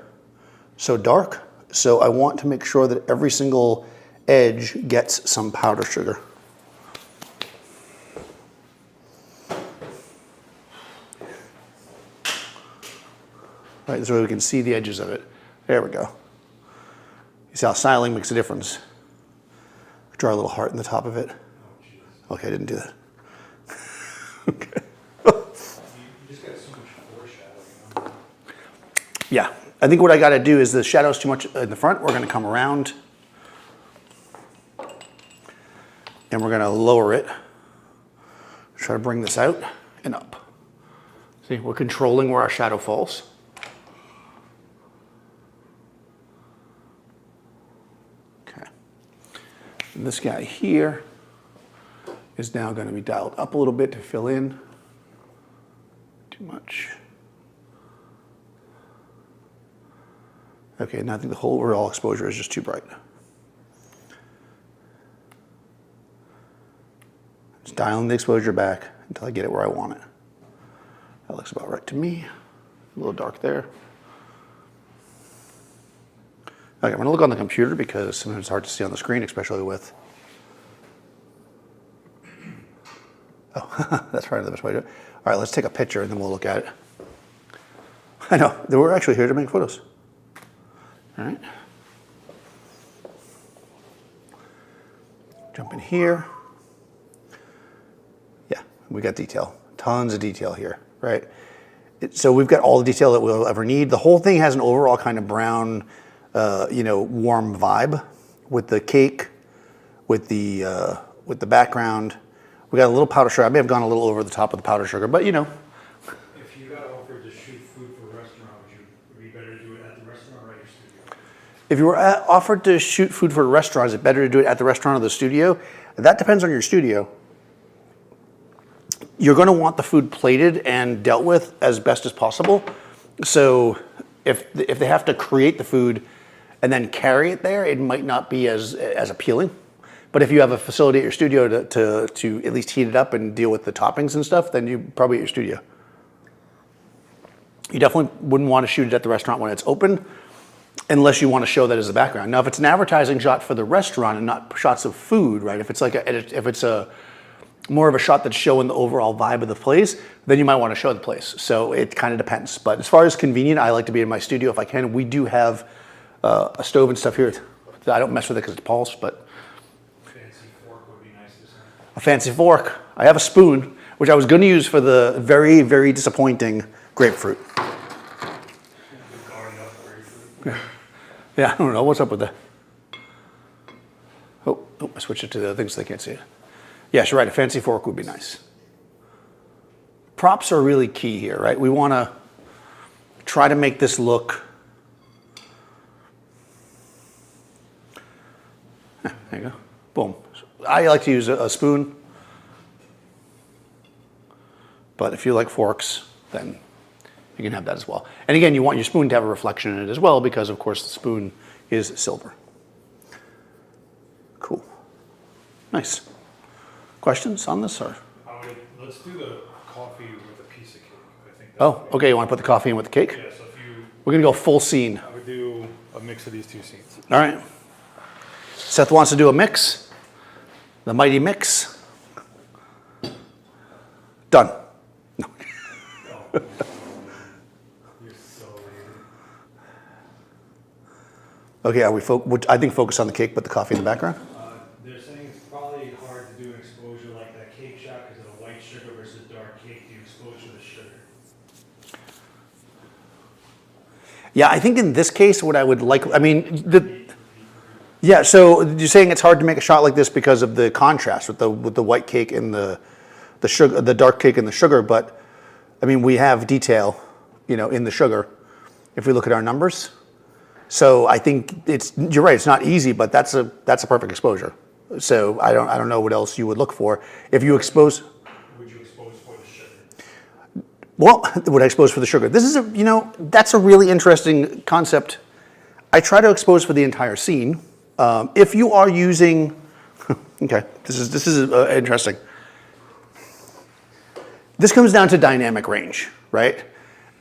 so dark. So I want to make sure that every single edge gets some powder sugar. All right, this way we can see the edges of it. There we go. You see how styling makes a difference. Draw a little heart in the top of it. Okay, I didn't do that. Okay. You just got so much foreshadowing. Yeah, I think what I got to do is the shadow's too much in the front. We're going to come around and we're going to lower it. Try to bring this out and up. See, we're controlling where our shadow falls. Okay. And this guy here is now going to be dialed up a little bit to fill in. Too much. Okay, now I think the whole overall exposure is just too bright. Just dialing the exposure back until I get it where I want it. That looks about right to me. A little dark there. Okay, I'm gonna look on the computer because sometimes it's hard to see on the screen, especially with, oh, that's probably the best way to do it. All right, let's take a picture and then we'll look at it. I know, we're actually here to make photos. All right. Jump in here. Yeah, we got detail, tons of detail here, right? So we've got all the detail that we'll ever need. The whole thing has an overall kind of brown, warm vibe with the cake, with the background. We got a little powder sugar. I may have gone a little over the top of the powder sugar, but you know. If you got offered to shoot food for a restaurant, would it be better to do it at the restaurant or at your studio? If you were offered to shoot food for a restaurant, is it better to do it at the restaurant or the studio? That depends on your studio. You're going to want the food plated and dealt with as best as possible. So if they have to create the food and then carry it there, it might not be as appealing. But if you have a facility at your studio to at least heat it up and deal with the toppings and stuff, then you probably at your studio. You definitely wouldn't want to shoot it at the restaurant when it's open unless you want to show that as a background. Now, if it's an advertising shot for the restaurant and not shots of food, right? If it's like if it's more of a shot that's showing the overall vibe of the place, then you might want to show the place. So it kind of depends. But as far as convenient, I like to be in my studio if I can. We do have a stove and stuff here. I don't mess with it because it's pulse, but Fancy fork would be nice to see. a fancy fork. I have a spoon, which I was going to use for the very, very disappointing grapefruit. Yeah, I don't know. What's up with that? Oh, I switched it to the other thing so they can't see it. Yes, you're right. A fancy fork would be nice. Props are really key here, right? We want to try to make this look. There you go. Boom. I like to use a spoon. But if you like forks, then you can have that as well. And again, you want your spoon to have a reflection in it as well because, of course, the spoon is silver. Cool. Nice. Questions on this? Or? Let's do the coffee with a piece of cake. I think Oh, okay. You want to put the coffee in with the cake? Yeah, so if you... We're going to go full scene. I would do a mix of these two scenes. All right. Seth wants to do a mix. The mighty mix. Done. No. Oh. You're so lazy. Okay, I think focus on the cake, but the coffee in the background. They're saying it's probably hard to do an exposure like that cake shot because of the white sugar versus dark cake. Do you expose to the sugar? Yeah, I think in this case, what I would like, I mean, yeah. So you're saying it's hard to make a shot like this because of the contrast with the white cake and the sugar, the dark cake and the sugar. But I mean, we have detail, in the sugar. If we look at our numbers, so I think you're right. It's not easy, but that's a perfect exposure. So I don't know what else you would look for if you expose. Would you expose for the sugar? Well, would I expose for the sugar? This is that's a really interesting concept. I try to expose for the entire scene. If you are using, okay, this is interesting. This comes down to dynamic range, right?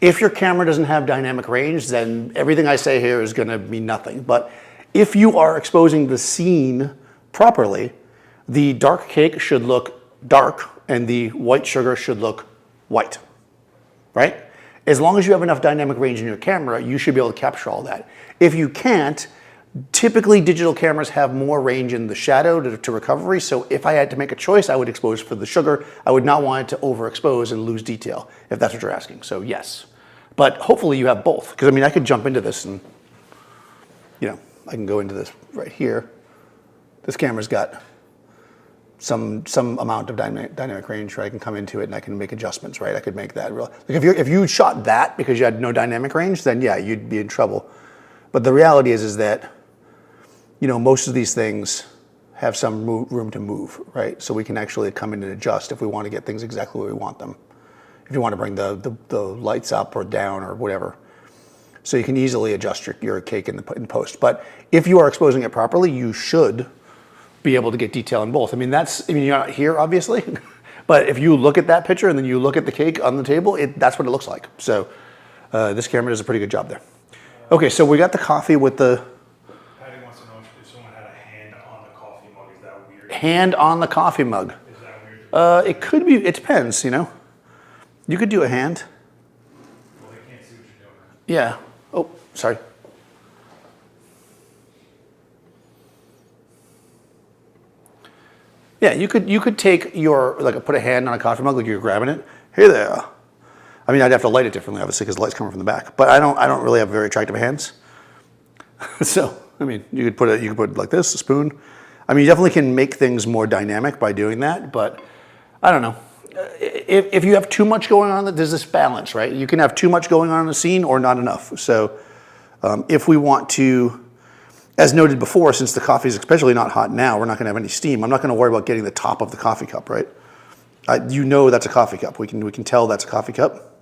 If your camera doesn't have dynamic range, then everything I say here is going to mean nothing. But if you are exposing the scene properly, the dark cake should look dark and the white sugar should look white, right? As long as you have enough dynamic range in your camera, you should be able to capture all that. If you can't, typically digital cameras have more range in the shadow to recovery. So if I had to make a choice, I would expose for the sugar. I would not want it to overexpose and lose detail, if that's what you're asking. So yes, but hopefully you have both. Because I mean, I could jump into this and, I can go into this right here. This camera's got some amount of dynamic range, right? I can come into it and I can make adjustments, right? I could make that real. Like if you shot that because you had no dynamic range, then yeah, you'd be in trouble. But the reality is that, most of these things have some room to move, right? So we can actually come in and adjust if we want to get things exactly where we want them. If you want to bring the lights up or down or whatever. So you can easily adjust your cake in post. But if you are exposing it properly, you should be able to get detail in both. I mean, you're not here, obviously. But if you look at that picture and then you look at the cake on the table, that's what it looks like. So this camera does a pretty good job there. Okay, so we got the coffee with the... Patty wants to know if someone had a hand on the coffee mug. Is that weird? Hand on the coffee mug. Is that weird? It could be, it depends, You could do a hand. Well, they can't see what you're doing. Yeah. Oh, sorry. Yeah, you could take put a hand on a coffee mug like you're grabbing it. Hey there. I mean, I'd have to light it differently, obviously, because the light's coming from the back. But I don't really have very attractive hands. So, I mean, you could put it like this, a spoon. I mean, you definitely can make things more dynamic by doing that. But I don't know. If you have too much going on, there's this balance, right? You can have too much going on in a scene or not enough. So, if we want to, as noted before, since the coffee is especially not hot now, we're not going to have any steam. I'm not going to worry about getting the top of the coffee cup, right? That's a coffee cup. We can tell that's a coffee cup.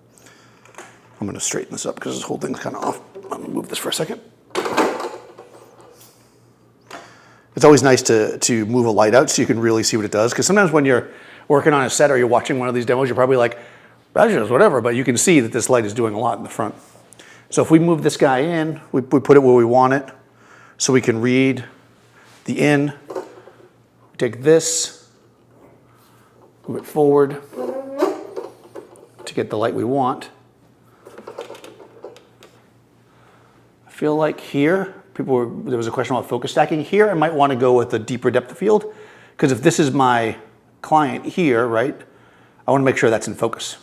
I'm going to straighten this up because this whole thing's kind of off. I'm going to move this for a second. It's always nice to move a light out so you can really see what it does. Because sometimes when you're working on a set or you're watching one of these demos, you're probably like, that's just whatever. But you can see that this light is doing a lot in the front. So if we move this guy in, we put it where we want it so we can read the in. We take this, move it forward to get the light we want. I feel like here, there was a question about focus stacking. Here, I might want to go with a deeper depth of field because if this is my client here, right, I want to make sure that's in focus.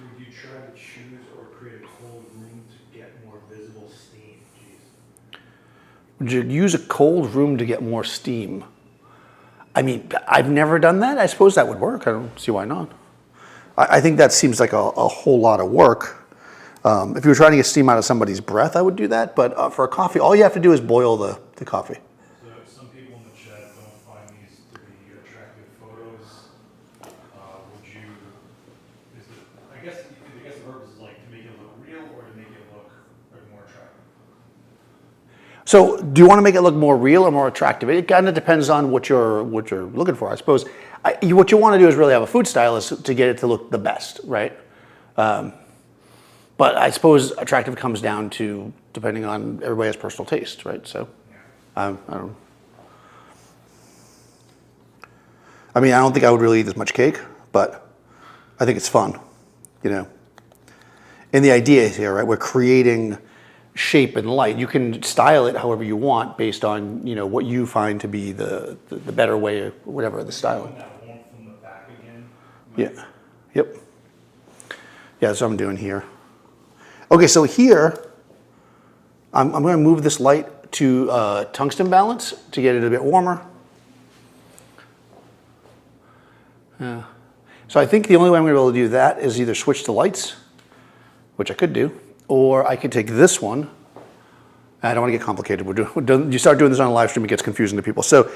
Would you try to choose or create a cold room to get more visible steam? Jeez. Would you use a cold room to get more steam? I mean, I've never done that. I suppose that would work. I don't see why not. I think that seems like a whole lot of work. If you were trying to get steam out of somebody's breath, I would do that. But for a coffee, all you have to do is boil the coffee. So some people in the chat don't find these to be guess the purpose is like to make it look real or to make it look like more attractive. So, do you want to make it look more real or more attractive? It kind of depends on what you're looking for, I suppose. What you want to do is really have a food stylist to get it to look the best, right? But I suppose attractive comes down to depending on everybody's personal taste, right? So, I don't know. I mean, I don't think I would really eat this much cake, but I think it's fun, you know. And the idea is here, right? We're creating shape and light. You can style it however you want based on, you know, what you find to be the better way or whatever the style. That warmth from the back again. Yeah. Yep. Yeah, that's what I'm doing here. Okay, so here, I'm going to move this light to tungsten balance to get it a bit warmer. So I think the only way I'm going to be able to do that is either switch to lights, which I could do, or I could take this one. I don't want to get complicated. You start doing this on a live stream, it gets confusing to people. So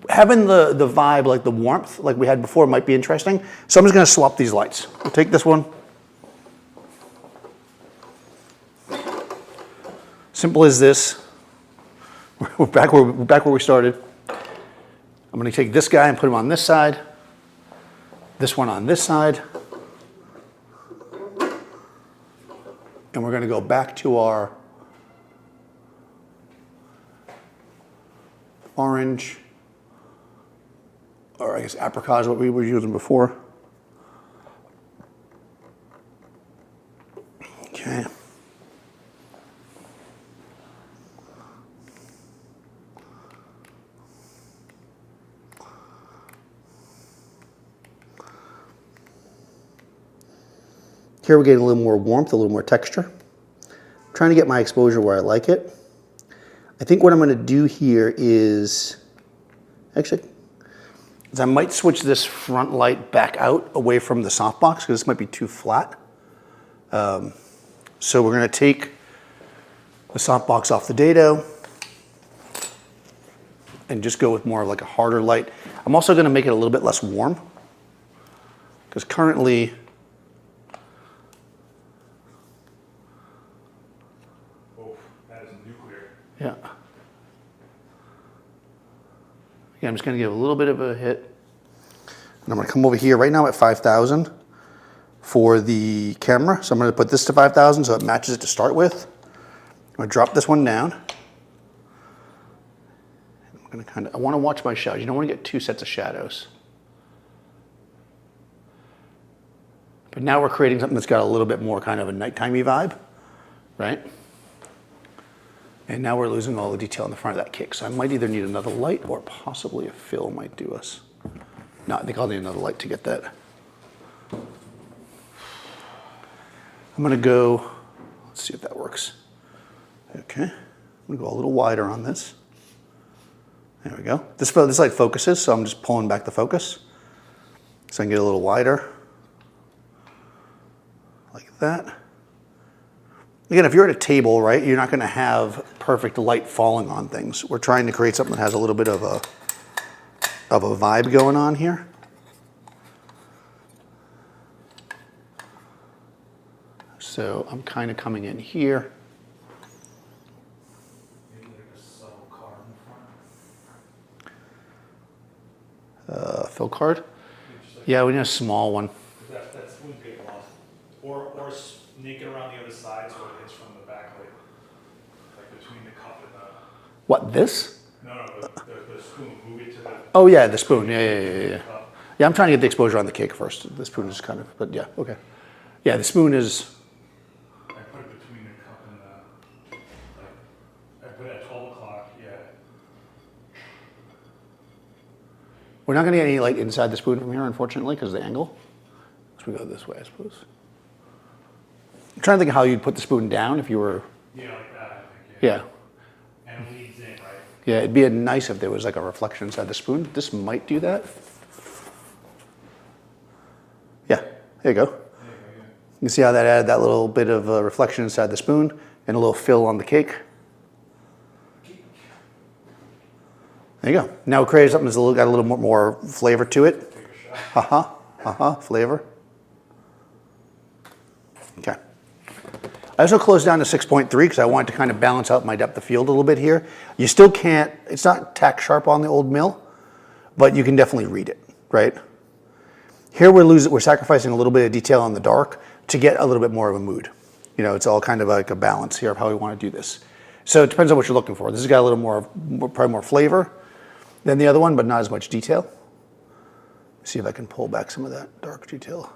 having the vibe, like the warmth, like we had before, might be interesting. So I'm just going to swap these lights. We'll take this one. Simple as this. We're back where we started. I'm going to take this guy and put him on this side. This one on this side. And we're going to go back to our orange, or I guess apricot is what we were using before. Okay. Here we're getting a little more warmth, a little more texture. I'm trying to get my exposure where I like it. I think what I'm going to do here is I might switch this front light back out away from the softbox because this might be too flat. So we're going to take the softbox off the dado and just go with more of like a harder light. I'm also going to make it a little bit less warm because currently yeah. Again, I'm just going to give a little bit of a hit. And I'm going to come over here right now at 5,000 for the camera. So I'm going to put this to 5,000 so it matches it to start with. I'm going to drop this one down. I'm going to I want to watch my shadows. You don't want to get two sets of shadows. But now we're creating something that's got a little bit more kind of a nighttimey vibe, right? And now we're losing all the detail in the front of that kick. So I might either need another light or possibly a fill might do us. No, I think I'll need another light to get that. I'm gonna go, let's see if that works. Okay, I'm gonna go a little wider on this. There we go. This light focuses, so I'm just pulling back the focus. So I can get a little wider, like that. Again, if you're at a table, right, you're not going to have perfect light falling on things. We're trying to create something that has a little bit of a vibe going on here. So I'm kind of coming in here. Maybe like a subtle card in front. Fill card? Like, yeah, we need a small one. That's wouldn't get lost. Or sneak it around the other side so it hits from the backlight, like between the cup and the. What, this? No, the spoon. Move it to the. Oh yeah, the spoon. Yeah. Yeah, I'm trying to get the exposure on the cake first. The spoon is kind of, but yeah, okay. Yeah, the spoon is. I put it between the cup and the. I put it at 12 o'clock. Yeah. We're not going to get any light inside the spoon from here, unfortunately, because of the angle. So we go this way, I suppose. I'm trying to think of how you'd put the spoon down if you were. Yeah, like that, I think. Yeah. And it leads in, right? Yeah, it'd be nice if there was like a reflection inside the spoon. This might do that. Yeah, there you go. You can see how that added that little bit of reflection inside the spoon and a little fill on the cake. There you go. Now we created something that's got a little more flavor to it. Flavor. Okay. I also closed down to 6.3 because I wanted to kind of balance out my depth of field a little bit here. You still can't, it's not tack sharp on the old mill, but you can definitely read it, right? Here we're sacrificing a little bit of detail on the dark to get a little bit more of a mood. You know, it's all kind of like a balance here of how we want to do this. So it depends on what you're looking for. This has got a little more, probably more flavor than the other one, but not as much detail. See if I can pull back some of that dark detail.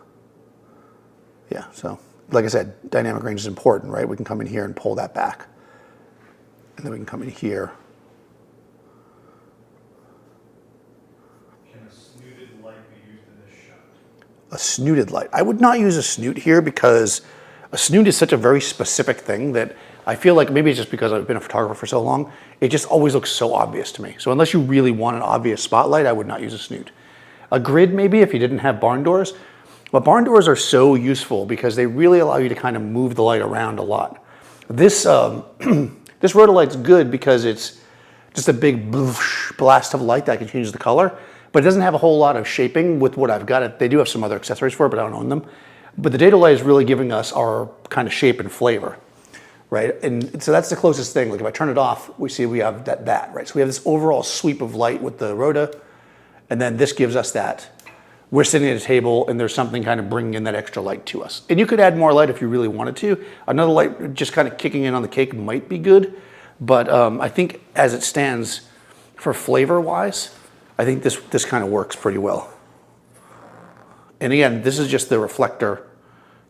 Yeah, so like I said, dynamic range is important, right? We can come in here and pull that back. And then we can come in here. Can a snooted light be used in this shot? A snooted light. I would not use a snoot here because a snoot is such a very specific thing that I feel like maybe it's just because I've been a photographer for so long, it just always looks so obvious to me. So unless you really want an obvious spotlight, I would not use a snoot. A grid maybe if you didn't have barn doors. But barn doors are so useful because they really allow you to kind of move the light around a lot. This, this rotolight's good because it's just a big blast of light that can change the color, but it doesn't have a whole lot of shaping with what I've got. They do have some other accessories for it, but I don't own them. But the data light is really giving us our kind of shape and flavor, right? And so that's the closest thing. Like if I turn it off, we see we have that, right? So we have this overall sweep of light with the rota, and then this gives us that. We're sitting at a table and there's something kind of bringing in that extra light to us. And you could add more light if you really wanted to. Another light just kind of kicking in on the cake might be good, but I think as it stands for flavor-wise, I think this kind of works pretty well. And again, this is just the reflector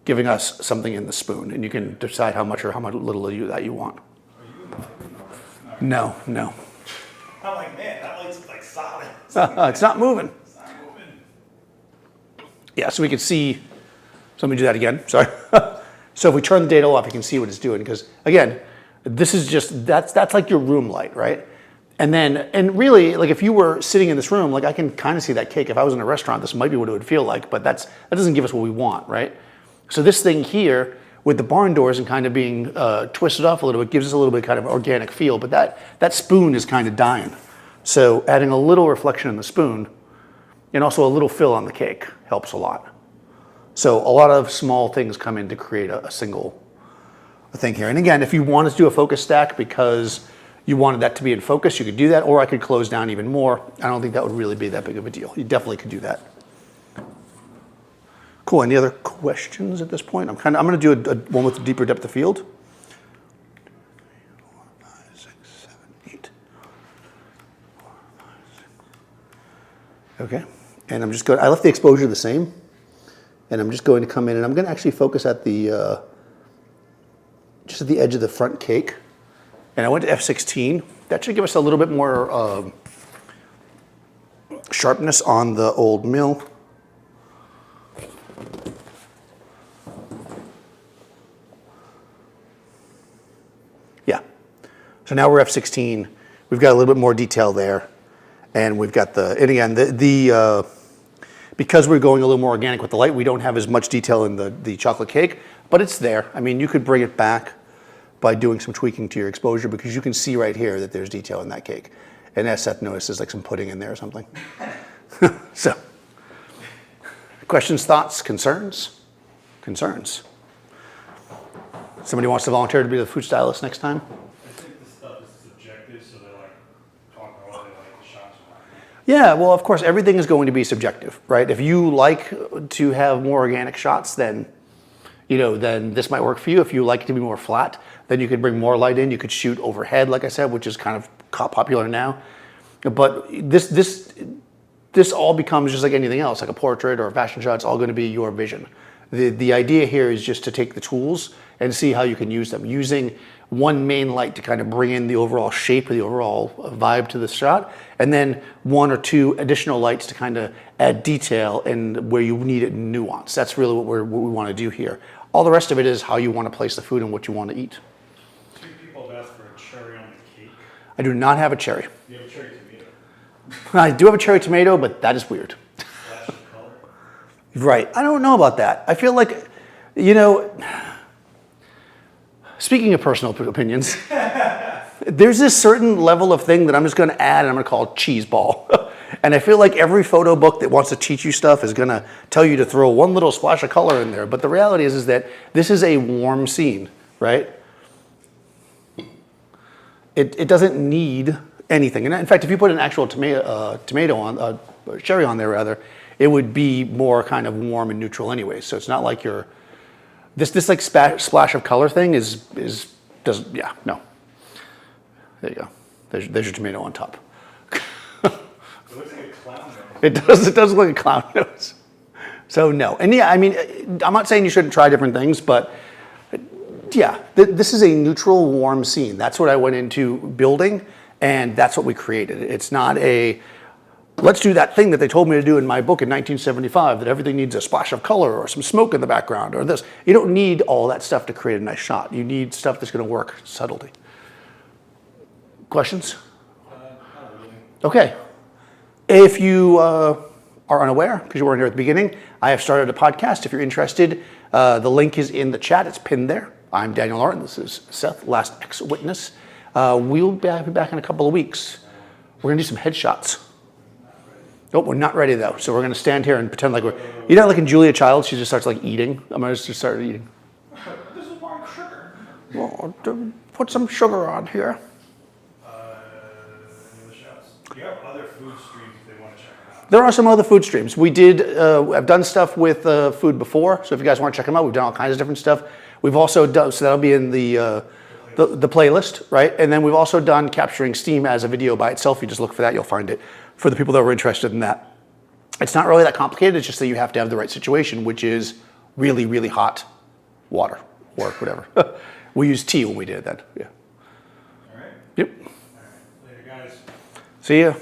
giving us something in the spoon, and you can decide how much or how much little of that you want. Are you inviting? No, no. I'm like, man, that light's like solid. It's not moving. It's not moving. Yeah, so we can see, so let me do that again, sorry. So if we turn the data off, you can see what it's doing, because again, this is just, that's like your room light, right? And then, and really, like if you were sitting in this room, like I can kind of see that cake. If I was in a restaurant, this might be what it would feel like, but that doesn't give us what we want, right? So this thing here, with the barn doors and kind of being twisted off a little bit, gives us a little bit kind of organic feel, but that spoon is kind of dying. So adding a little reflection in the spoon, and also a little fill on the cake helps a lot. So a lot of small things come in to create a single thing here. And again, if you wanted to do a focus stack because you wanted that to be in focus, you could do that, or I could close down even more. I don't think that would really be that big of a deal. You definitely could do that. Cool, any other questions at this point? I'm gonna do a one with a deeper depth of field. 4, 5, 6, 7, 8. 4, 5, 6. Okay, and I'm just going, I left the exposure the same, and I'm just going to come in and I'm gonna actually focus at the, just at the edge of the front cake. And I went to f16. That should give us a little bit more sharpness on the old mill. Yeah. So now we're f16. We've got a little bit more detail there. And we've got the, and again, because we're going a little more organic with the light, we don't have as much detail in the chocolate cake, but it's there. I mean, you could bring it back by doing some tweaking to your exposure, because you can see right here that there's detail in that cake. And as Seth noticed, there's like some pudding in there or something. So, questions, thoughts, concerns? Concerns. Somebody wants to volunteer to be the food stylist next time? I think this stuff is subjective, so they're like talking about they like the shots. Yeah, well, of course, everything is going to be subjective, right? If you like to have more organic shots, then then this might work for you. If you like it to be more flat, then you could bring more light in. You could shoot overhead, like I said, which is kind of popular now. But this all becomes just like anything else, like a portrait or a fashion shot. It's all going to be your vision. The idea here is just to take the tools and see how you can use them, using one main light to kind of bring in the overall shape or the overall vibe to the shot, and then 1 or 2 additional lights to kind of add detail and where you need it in nuance. That's really what we want to do here. All the rest of it is how you want to place the food and what you want to eat. Two people have asked for a cherry on the cake. I do not have a cherry. You have a cherry tomato. I do have a cherry tomato, but that is weird. Flash of color. Right. I don't know about that. I feel like, speaking of personal opinions, there's this certain level of thing that I'm just going to add and I'm going to call cheese ball. And I feel like every photo book that wants to teach you stuff is gonna tell you to throw one little splash of color in there. But the reality is that this is a warm scene, right? It doesn't need anything. And in fact, if you put an actual tomato on, cherry on there rather, it would be more kind of warm and neutral anyway. So it's not like you're, this like splash of color thing doesn't, yeah, no. There you go. There's your tomato on top. It looks like a clown nose. It does look like a clown nose. So no. And yeah, I mean, I'm not saying you shouldn't try different things, but yeah, this is a neutral, warm scene. That's what I went into building, and that's what we created. It's not a, let's do that thing that they told me to do in my book in 1975, that everything needs a splash of color or some smoke in the background or this. You don't need all that stuff to create a nice shot. You need stuff that's going to work subtly. Questions? Not really. Okay. If you are unaware, because you weren't here at the beginning, I have started a podcast. If you're interested, the link is in the chat. It's pinned there. I'm Daniel Norton. This is Seth, last ex-witness. We'll be back in a couple of weeks. We're going to do some headshots. Nope, we're not ready though. So we're going to stand here and pretend like we're, you know, like in Julia Child, she just starts like eating. I'm going to just start eating. This is more sugar. Well, put some sugar on here. Any other shots? You have other food streams if they want to check it out. There are some other food streams. We did, I've done stuff with food before, so if you guys want to check them out, we've done all kinds of different stuff. We've also done, so that'll be in the playlist, right? And then we've also done capturing steam as a video by itself. You just look for that, you'll find it for the people that were interested in that. It's not really that complicated, it's just that you have to have the right situation, which is really, really hot water or whatever. We used tea when we did that, yeah. All right. Yep. All right. Later, guys. See ya.